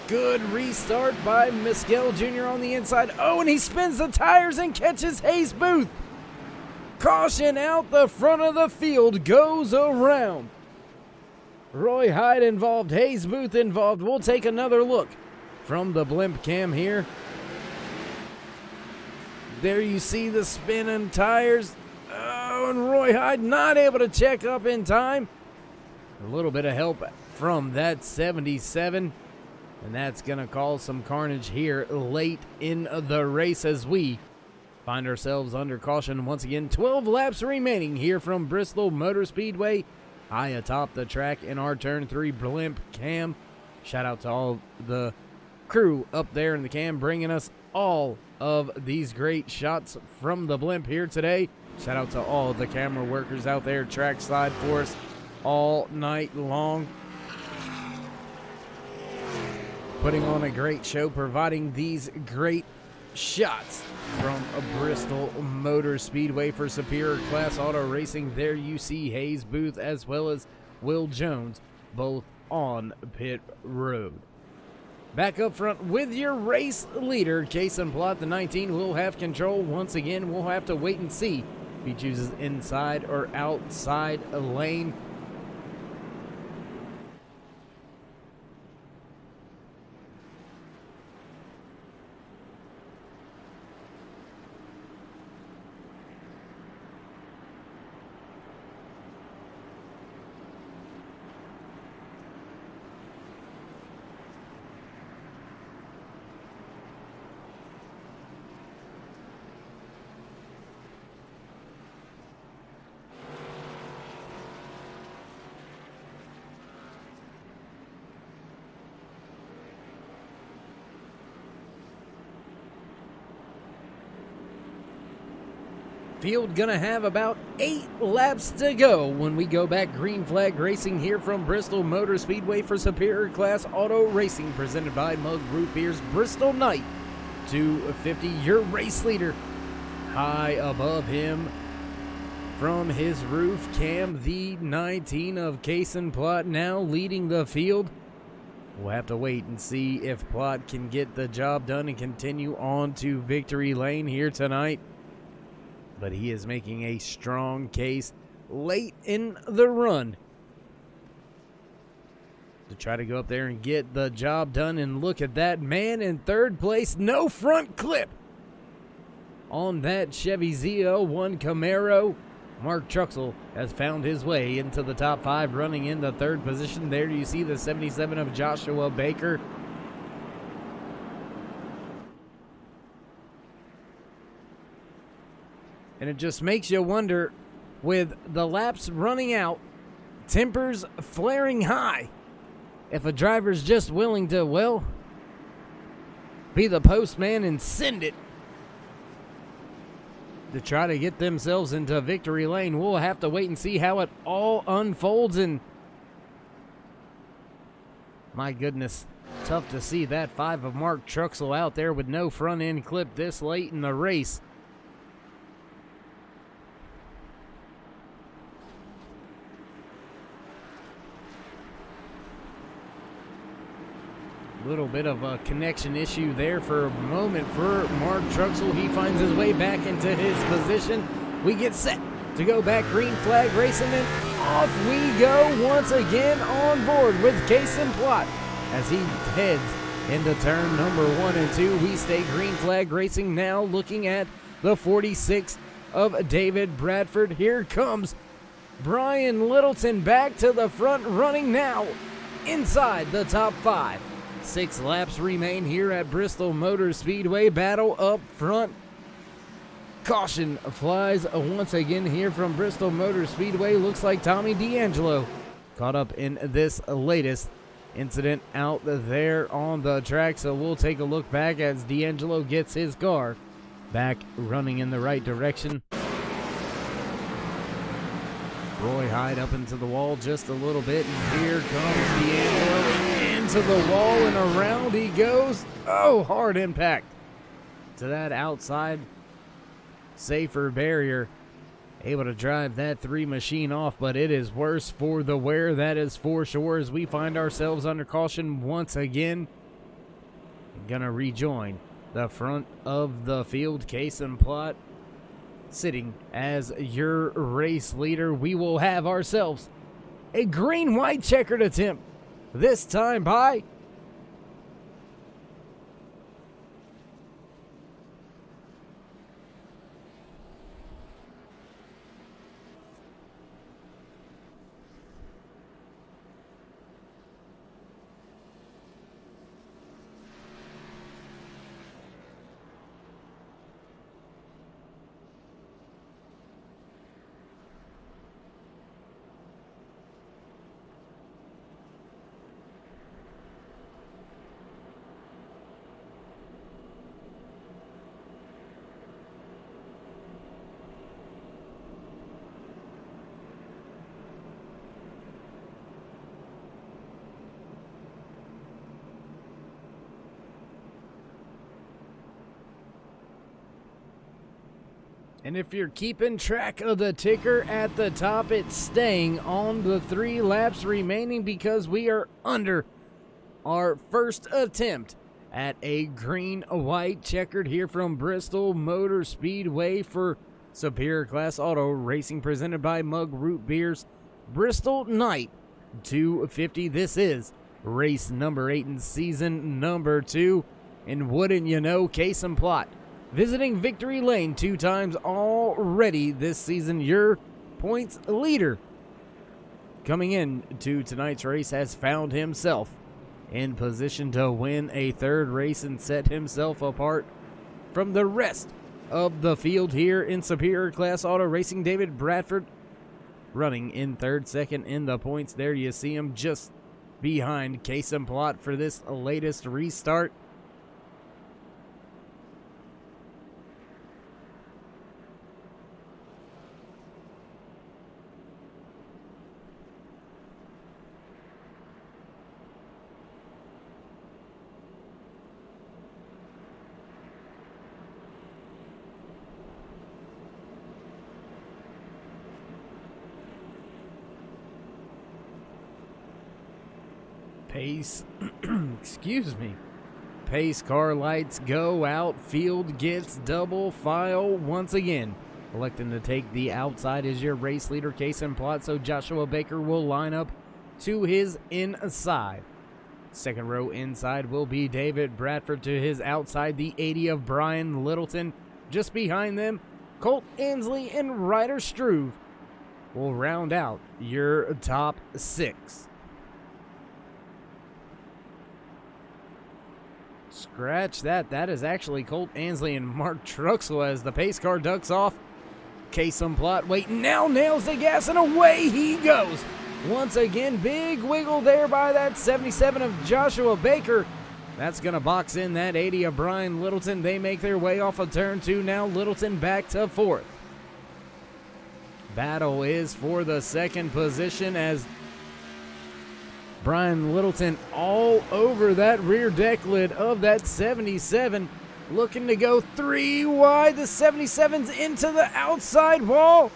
Good restart by Mescal Jr. on the inside. Oh, and he spins the tires and catches Hayes Booth. Caution out the front of the field goes around. Roy Hyde involved, Hayes Booth involved. We'll take another look from the blimp cam here. There you see the spinning tires. Oh, and Roy Hyde not able to check up in time. A little bit of help from that 77. And that's going to cause some carnage here late in the race as we find ourselves under caution once again. 12 laps remaining here from Bristol Motor Speedway. High atop the track in our turn 3 blimp cam. Shout out to all the crew up there in the cam bringing us all of these great shots from the blimp here today. Shout out to all the camera workers out there trackside for us all night long, putting on a great show, providing these great shots from a Bristol Motor Speedway for Superior Class Auto Racing. There you see Hayes Booth as well as Will Jones, both on pit road. Back up front with your race leader, Kason Plott, the 19, will have control once again. We'll have to wait and see if he chooses inside or outside a lane. field gonna have about 8 laps to go when we go back. Green flag racing here from Bristol Motor Speedway for Superior Class Auto Racing, presented by Mug Root Beer's Bristol Knight 250. Your race leader high above him from his roof cam, the 19 of Kason Plott, now leading the field. We'll have to wait and see if Plott can get the job done and continue on to victory lane here tonight. But he is making a strong case late in the run to try to go up there and get the job done. And look at that man in third place. No front clip on that Chevy ZL1 Camaro. Mark Truxell has found his way into the top 5, running in the third position. There you see the 77 of Joshua Baker. And it just makes you wonder, with the laps running out, tempers flaring high, if a driver's just willing to, well, be the postman and send it to try to get themselves into victory lane. We'll have to wait and see how it all unfolds. And my goodness, tough to see that 5 of Mark Truxell out there with no front end clip this late in the race. Little bit of a connection issue there for a moment for Mark Truxell. He finds his way back into his position. We get set to go back. Green flag racing, and off we go once again on board with Kason Plott as he heads into turn number 1 and 2. We stay green flag racing now, looking at the 46 of David Bradford. Here comes Brian Littleton back to the front, running now inside the top 5. 6 laps remain here at Bristol Motor Speedway. Battle up front. Caution flies once again here from Bristol Motor Speedway. Looks like Tommy D'Angelo caught up in this latest incident out there on the track. So we'll take a look back as D'Angelo gets his car back running in the right direction. Roy Hyde up into the wall just a little bit, and here comes D'Angelo into the wall, and around he goes. Oh, hard impact to that outside safer barrier. Able to drive that 3 machine off, but it is worse for the wear, that is for sure, as we find ourselves under caution once again. Gonna rejoin the front of the field. Kason Plott sitting as your race leader. We will have ourselves a green-white checkered attempt, this time by And if you're keeping track of the ticker at the top, it's staying on the 3 laps remaining because we are under our first attempt at a green-white checkered here from Bristol Motor Speedway for Superior Class Auto Racing, presented by Mug Root Beer's Bristol Knight 250. This is race number 8 in season number 2. And wouldn't you know, Kason Plott visiting victory lane 2 times already this season. Your points leader coming in to tonight's race has found himself in position to win a 3rd race and set himself apart from the rest of the field here in Superior Class Auto Racing. David Bradford running in 3rd, 2nd in the points. There you see him just behind Kason Plott for this latest restart. Pace, excuse me. Pace car lights go out. Field gets double file once again. Electing to take the outside is your race leader, Case and Plot, so Joshua Baker will line up to his inside. Second row inside will be David Bradford, to his outside, the 80 of Brian Littleton. Just behind them, Colt Ansley and Ryder Struve will round out your top 6. Scratch that. That is actually Colt Ansley and Mark Truxell as the pace car ducks off. Case and Plot waiting now, nails the gas, and away he goes. Once again, big wiggle there by that 77 of Joshua Baker. That's going to box in that 80 of Brian Littleton. They make their way off of turn 2 now. Littleton back to 4th. Battle is for the second position as Brian Littleton all over that rear deck lid of that 77. Looking to go 3 wide. The 77's into the outside wall.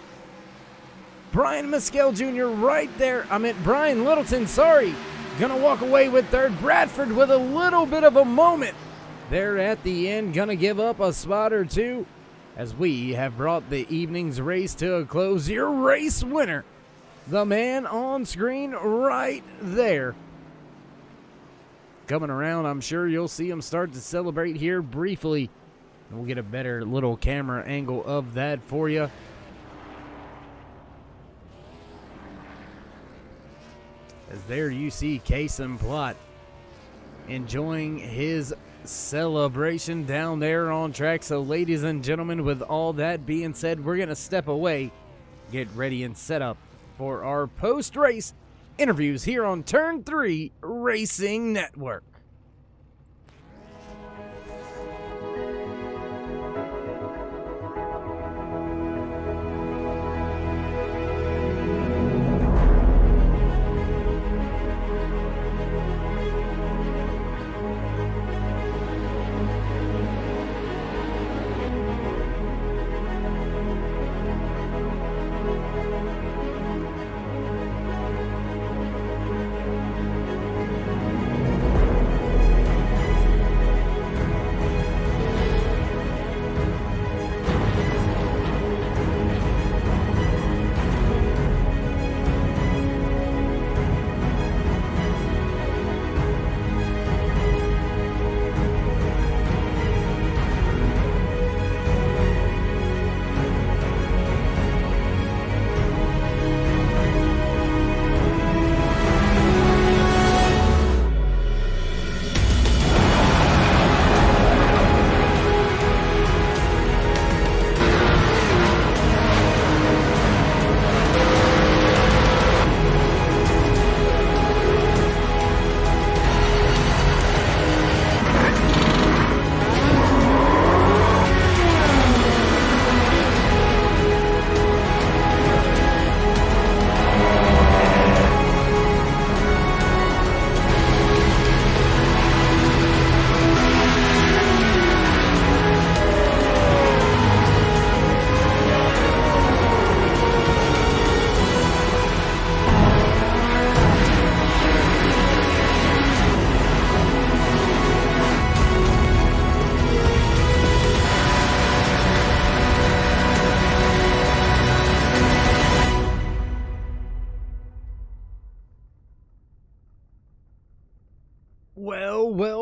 Brian Mescal Jr. right there. Brian Littleton, sorry. Gonna walk away with third. Bradford with a little bit of a moment there at the end. Gonna give up a spot or two as we have brought the evening's race to a close. Your race winner, the man on screen right there. Coming around, I'm sure you'll see him start to celebrate here briefly. We'll get a better little camera angle of that for you. As there you see Case and Plot enjoying his celebration down there on track. So ladies and gentlemen, with all that being said, we're going to step away, get ready and set up for our post-race interviews here on Turn 3 Racing Network.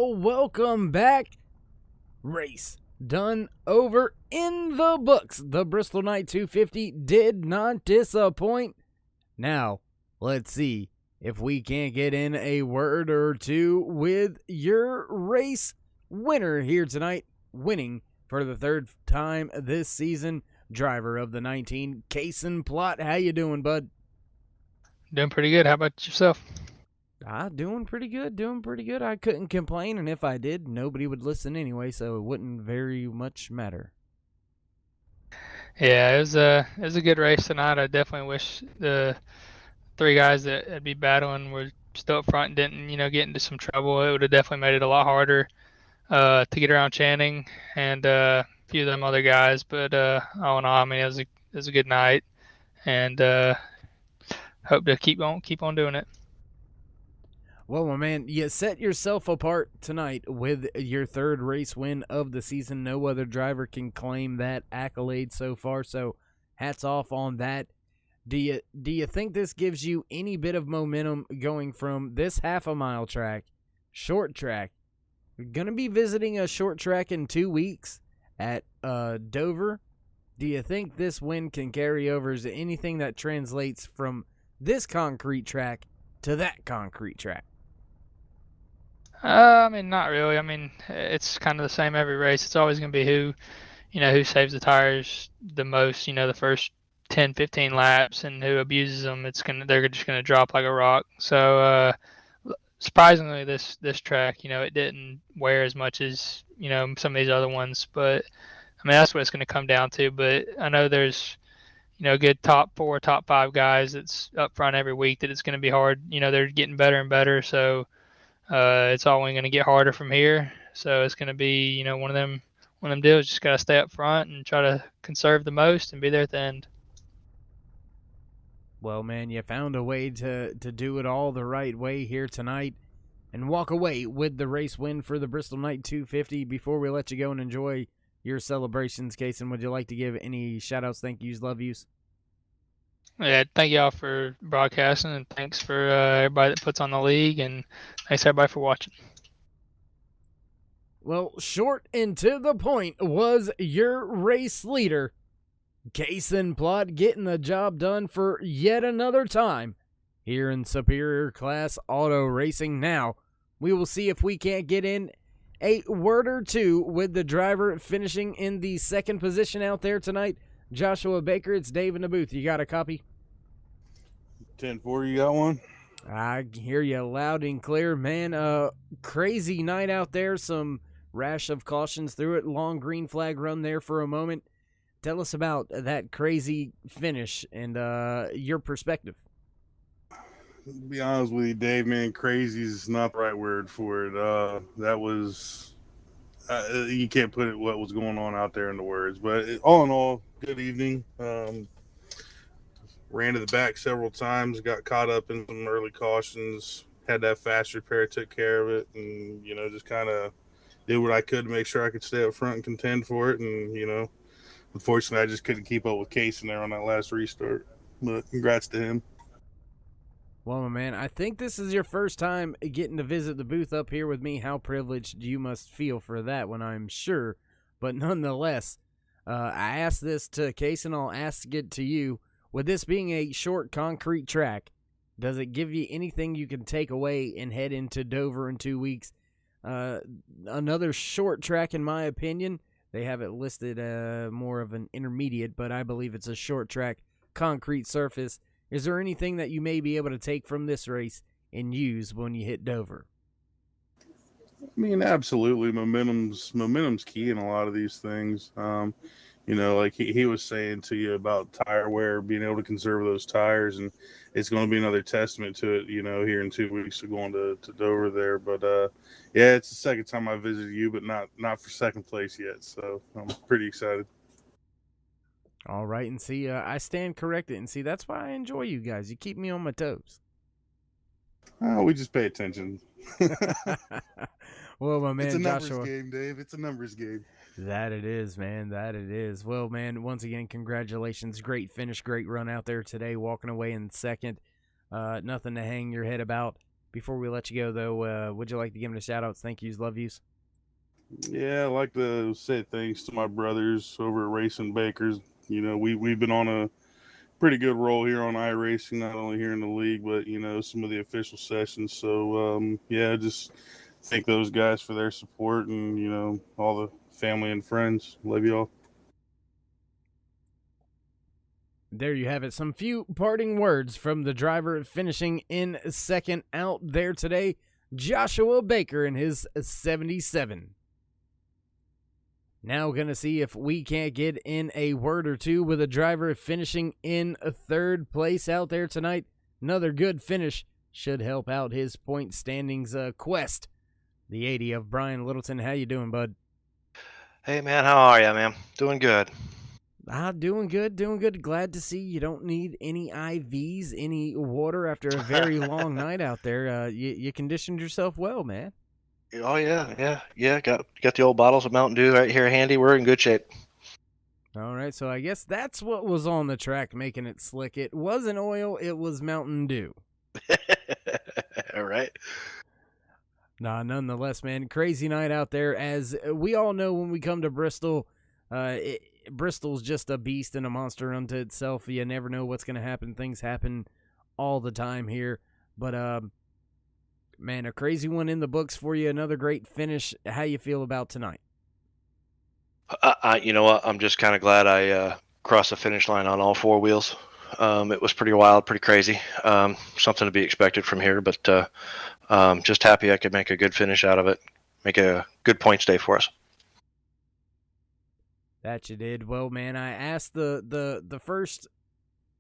Welcome back. Race done over in the books. The Bristol Night 250 did not disappoint. Now, let's see if we can't get in a word or two with your race winner here tonight, winning for the third time this season, driver of the 19, Case and Plot. How you doing, bud? Doing pretty good. How about yourself? Doing pretty good. I couldn't complain, and if I did, nobody would listen anyway, so it wouldn't very much matter. Yeah, it was a good race tonight. I definitely wish the three guys that would be battling were still up front and didn't, get into some trouble. It would have definitely made it a lot harder to get around Channing and a few of them other guys. But all in all, I mean, it was a good night, and hope to keep on doing it. Well, my man, you set yourself apart tonight with your third race win of the season. No other driver can claim that accolade so far, so hats off on that. Do you think this gives you any bit of momentum going from this half a mile track, short track? You're going to be visiting a short track in 2 weeks at Dover. Do you think this win can carry over? Is anything that translates from this concrete track to that concrete track? I mean, not really. I mean, it's kind of the same every race. It's always going to be who saves the tires the most, the first 10, 15 laps, and who abuses them, they're just going to drop like a rock. So, surprisingly, this track, it didn't wear as much as, some of these other ones, but I mean, that's what it's going to come down to. But I know there's, good top 4, top 5 guys that's up front every week that it's going to be hard. They're getting better and better. So, it's only going to get harder from here. So it's going to be, one of them deals. Just got to stay up front and try to conserve the most and be there at the end. Well, man, you found a way to do it all the right way here tonight and walk away with the race win for the Bristol Night 250. Before we let you go and enjoy your celebrations, Kason, would you like to give any shout-outs, thank yous, love yous? Yeah, thank y'all for broadcasting, and thanks for everybody that puts on the league, and thanks everybody for watching. Well, short and to the point was your race leader, Kason Plott, getting the job done for yet another time here in Superior Class Auto Racing. Now, we will see if we can't get in a word or two with the driver finishing in the second position out there tonight. Joshua Baker, it's Dave in the booth. You got a copy? 10-4, you got one? I hear you loud and clear, man. Crazy night out there. Some rash of cautions through it. Long green flag run there for a moment. Tell us about that crazy finish and your perspective. To be honest with you, Dave, man, crazy is not the right word for it. That was, you can't put it what was going on out there in the words. But all in all, good evening. Ran to the back several times, got caught up in some early cautions, had that fast repair, took care of it, and, just kind of did what I could to make sure I could stay up front and contend for it. And, unfortunately, I just couldn't keep up with Case in there on that last restart. But congrats to him. Well, my man, I think this is your first time getting to visit the booth up here with me. How privileged you must feel for that one, I'm sure. But nonetheless, I asked this to Case, and I'll ask it to you. With this being a short concrete track, does it give you anything you can take away and head into Dover in 2 weeks? Another short track, in my opinion. They have it listed more of an intermediate, but I believe it's a short track concrete surface. Is there anything that you may be able to take from this race and use when you hit Dover? I mean, absolutely. Momentum's key in a lot of these things. Like he was saying to you about tire wear, being able to conserve those tires, and it's going to be another testament to it, here in 2 weeks of going to Dover there. But, yeah, it's the second time I visited you, but not for second place yet. So I'm pretty excited. All right, and see, I stand corrected, and see, that's why I enjoy you guys. You keep me on my toes. We just pay attention. Well, my man, it's a numbers Joshua, game, Dave. It's a numbers game. That it is, man. That it is. Well, man, once again, congratulations. Great finish, great run out there today, walking away in second. Nothing to hang your head about. Before we let you go, though, would you like to give them a shout-outs, thank yous, love yous? Yeah, I'd like to say thanks to my brothers over at Racing Bakers. We've been on a pretty good roll here on iRacing, not only here in the league, but, some of the official sessions. So, yeah, just thank those guys for their support and, all the family and friends. Love you all. There you have it. Some few parting words from the driver finishing in second out there today, Joshua Baker in his 77. Now going to see if we can't get in a word or two with a driver finishing in third place out there tonight. Another good finish should help out his point standings quest. The 80 of Brian Littleton. How you doing, bud? Hey, man. How are you, man? Doing good. Doing good, doing good. Glad to see you don't need any IVs, any water after a very long night out there. You conditioned yourself well, man. Oh yeah. Got the old bottles of Mountain Dew right here handy. We're in good shape. All right, so I guess that's what was on the track making it slick. It wasn't oil, it was Mountain Dew. All right. Nah, nonetheless, man, crazy night out there. As we all know, when we come to Bristol, Bristol's just a beast and a monster unto itself. You never know what's going to happen. Things happen all the time here. But, man, a crazy one in the books for you. Another great finish. How you feel about tonight? You know what? I'm just kind of glad I crossed the finish line on all four wheels. It was pretty wild, pretty crazy. Something to be expected from here, but just happy I could make a good finish out of it, make a good points day for us. That you did. Well, man, I asked the first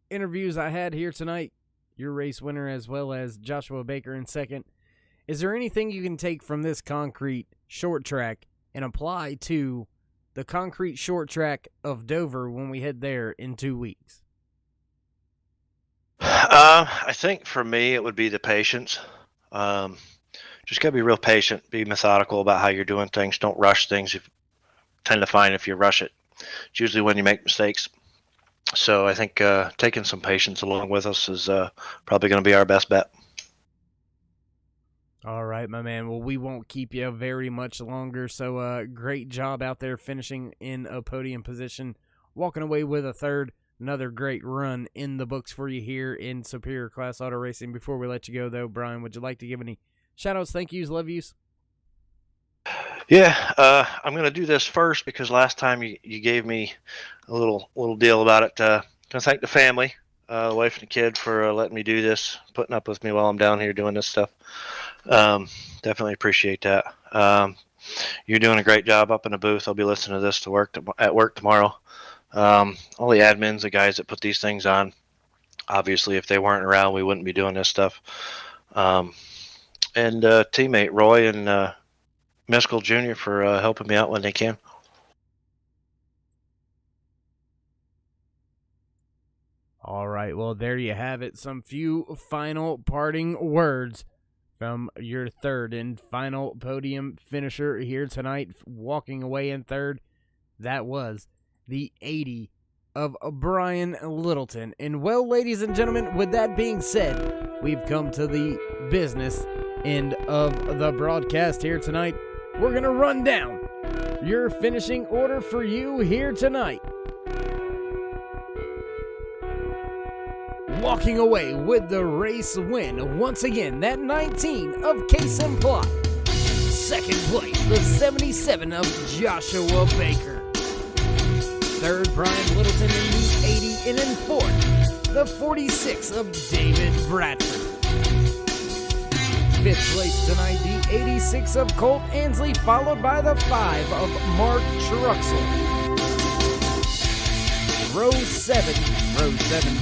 interviews I had here tonight, your race winner as well as Joshua Baker in second. Is there anything you can take from this concrete short track and apply to the concrete short track of Dover when we head there in 2 weeks? I think for me it would be the patience. Just gotta be real patient, be methodical about how you're doing things. Don't rush things. You tend to find if you rush it, it's usually when you make mistakes. So I think taking some patience along with us is probably going to be our best bet. All right, my man. Well, we won't keep you very much longer. So great job out there finishing in a podium position, walking away with a third. Another great run in the books for you here in Superior Class Auto Racing. Before we let you go, though, Brian, would you like to give any shout-outs, thank yous, love yous? Yeah, I'm going to do this first because last time you gave me a little deal about it. Going to thank the family, the wife and the kid for letting me do this, putting up with me while I'm down here doing this stuff. Definitely appreciate that. You're doing a great job up in the booth. I'll be listening to this at work tomorrow. All the admins, the guys that put these things on, obviously if they weren't around, we wouldn't be doing this stuff. And teammate Roy and Miskell Jr. for helping me out when they can. All right, well, there you have it. Some few final parting words from your third and final podium finisher here tonight, walking away in third. That was the 80 of Brian Littleton. And, well, ladies and gentlemen, with that being said, we've come to the business end of the broadcast here tonight. We're going to run down your finishing order for you here tonight. Walking away with the race win, once again, that 19 of Case and Plot. Second place, the 77 of Joshua Baker. Third, Brian Littleton in the 80. And in fourth, the 46 of David Bradford. Fifth place tonight, the 86 of Colt Ansley, followed by the 5 of Mark Truxell. Row 7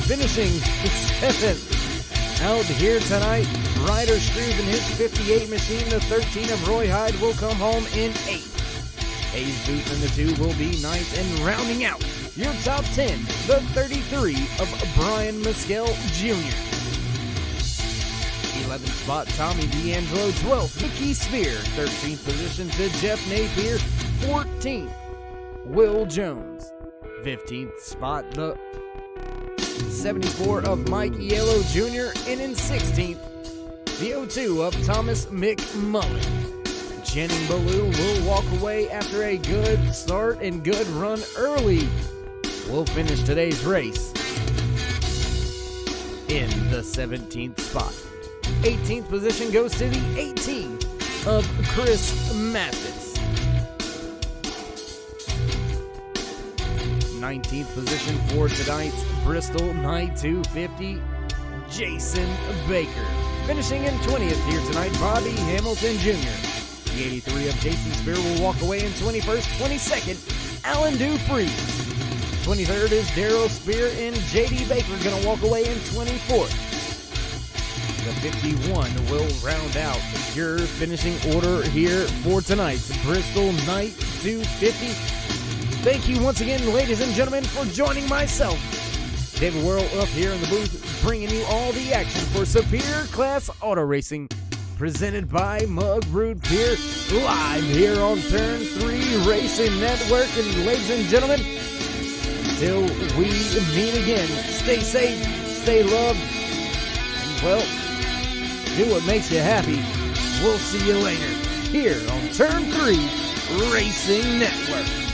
finishing seventh. Out here tonight, Ryder Struve in his 58 machine. The 13 of Roy Hyde will come home in 8th. Hayes Booth in the 2 will be 9th. And rounding out your top 10, the 33 of Brian Miskell Jr. 11th spot, Tommy D'Angelo. 12th, Mickey Spear. 13th position to Jeff Napier. 14th, Will Jones. 15th spot, the 74 of Mike Yellow Jr. And in 16th, the 02 of Thomas McMullen. Channing Ballou will walk away after a good start and good run early. We'll finish today's race in the 17th spot. 18th position goes to the 18 of Chris Mathis. 19th position for tonight's Bristol Night 250, Jason Baker. Finishing in 20th here tonight, Bobby Hamilton Jr. The 83 of Jason Spear will walk away in 21st. 22nd, Alan Dupree. 23rd is Darryl Spear, and J.D. Baker going to walk away in 24th. The 51 will round out your finishing order here for tonight's Bristol Night 250. Thank you once again, ladies and gentlemen, for joining myself, David Worrell, up here in the booth, bringing you all the action for Superior Class Auto Racing, presented by Mug Brewed Beer, live here on Turn 3 Racing Network. And ladies and gentlemen, until we meet again, stay safe, stay loved, and, well, do what makes you happy. We'll see you later here on Turn 3 Racing Network.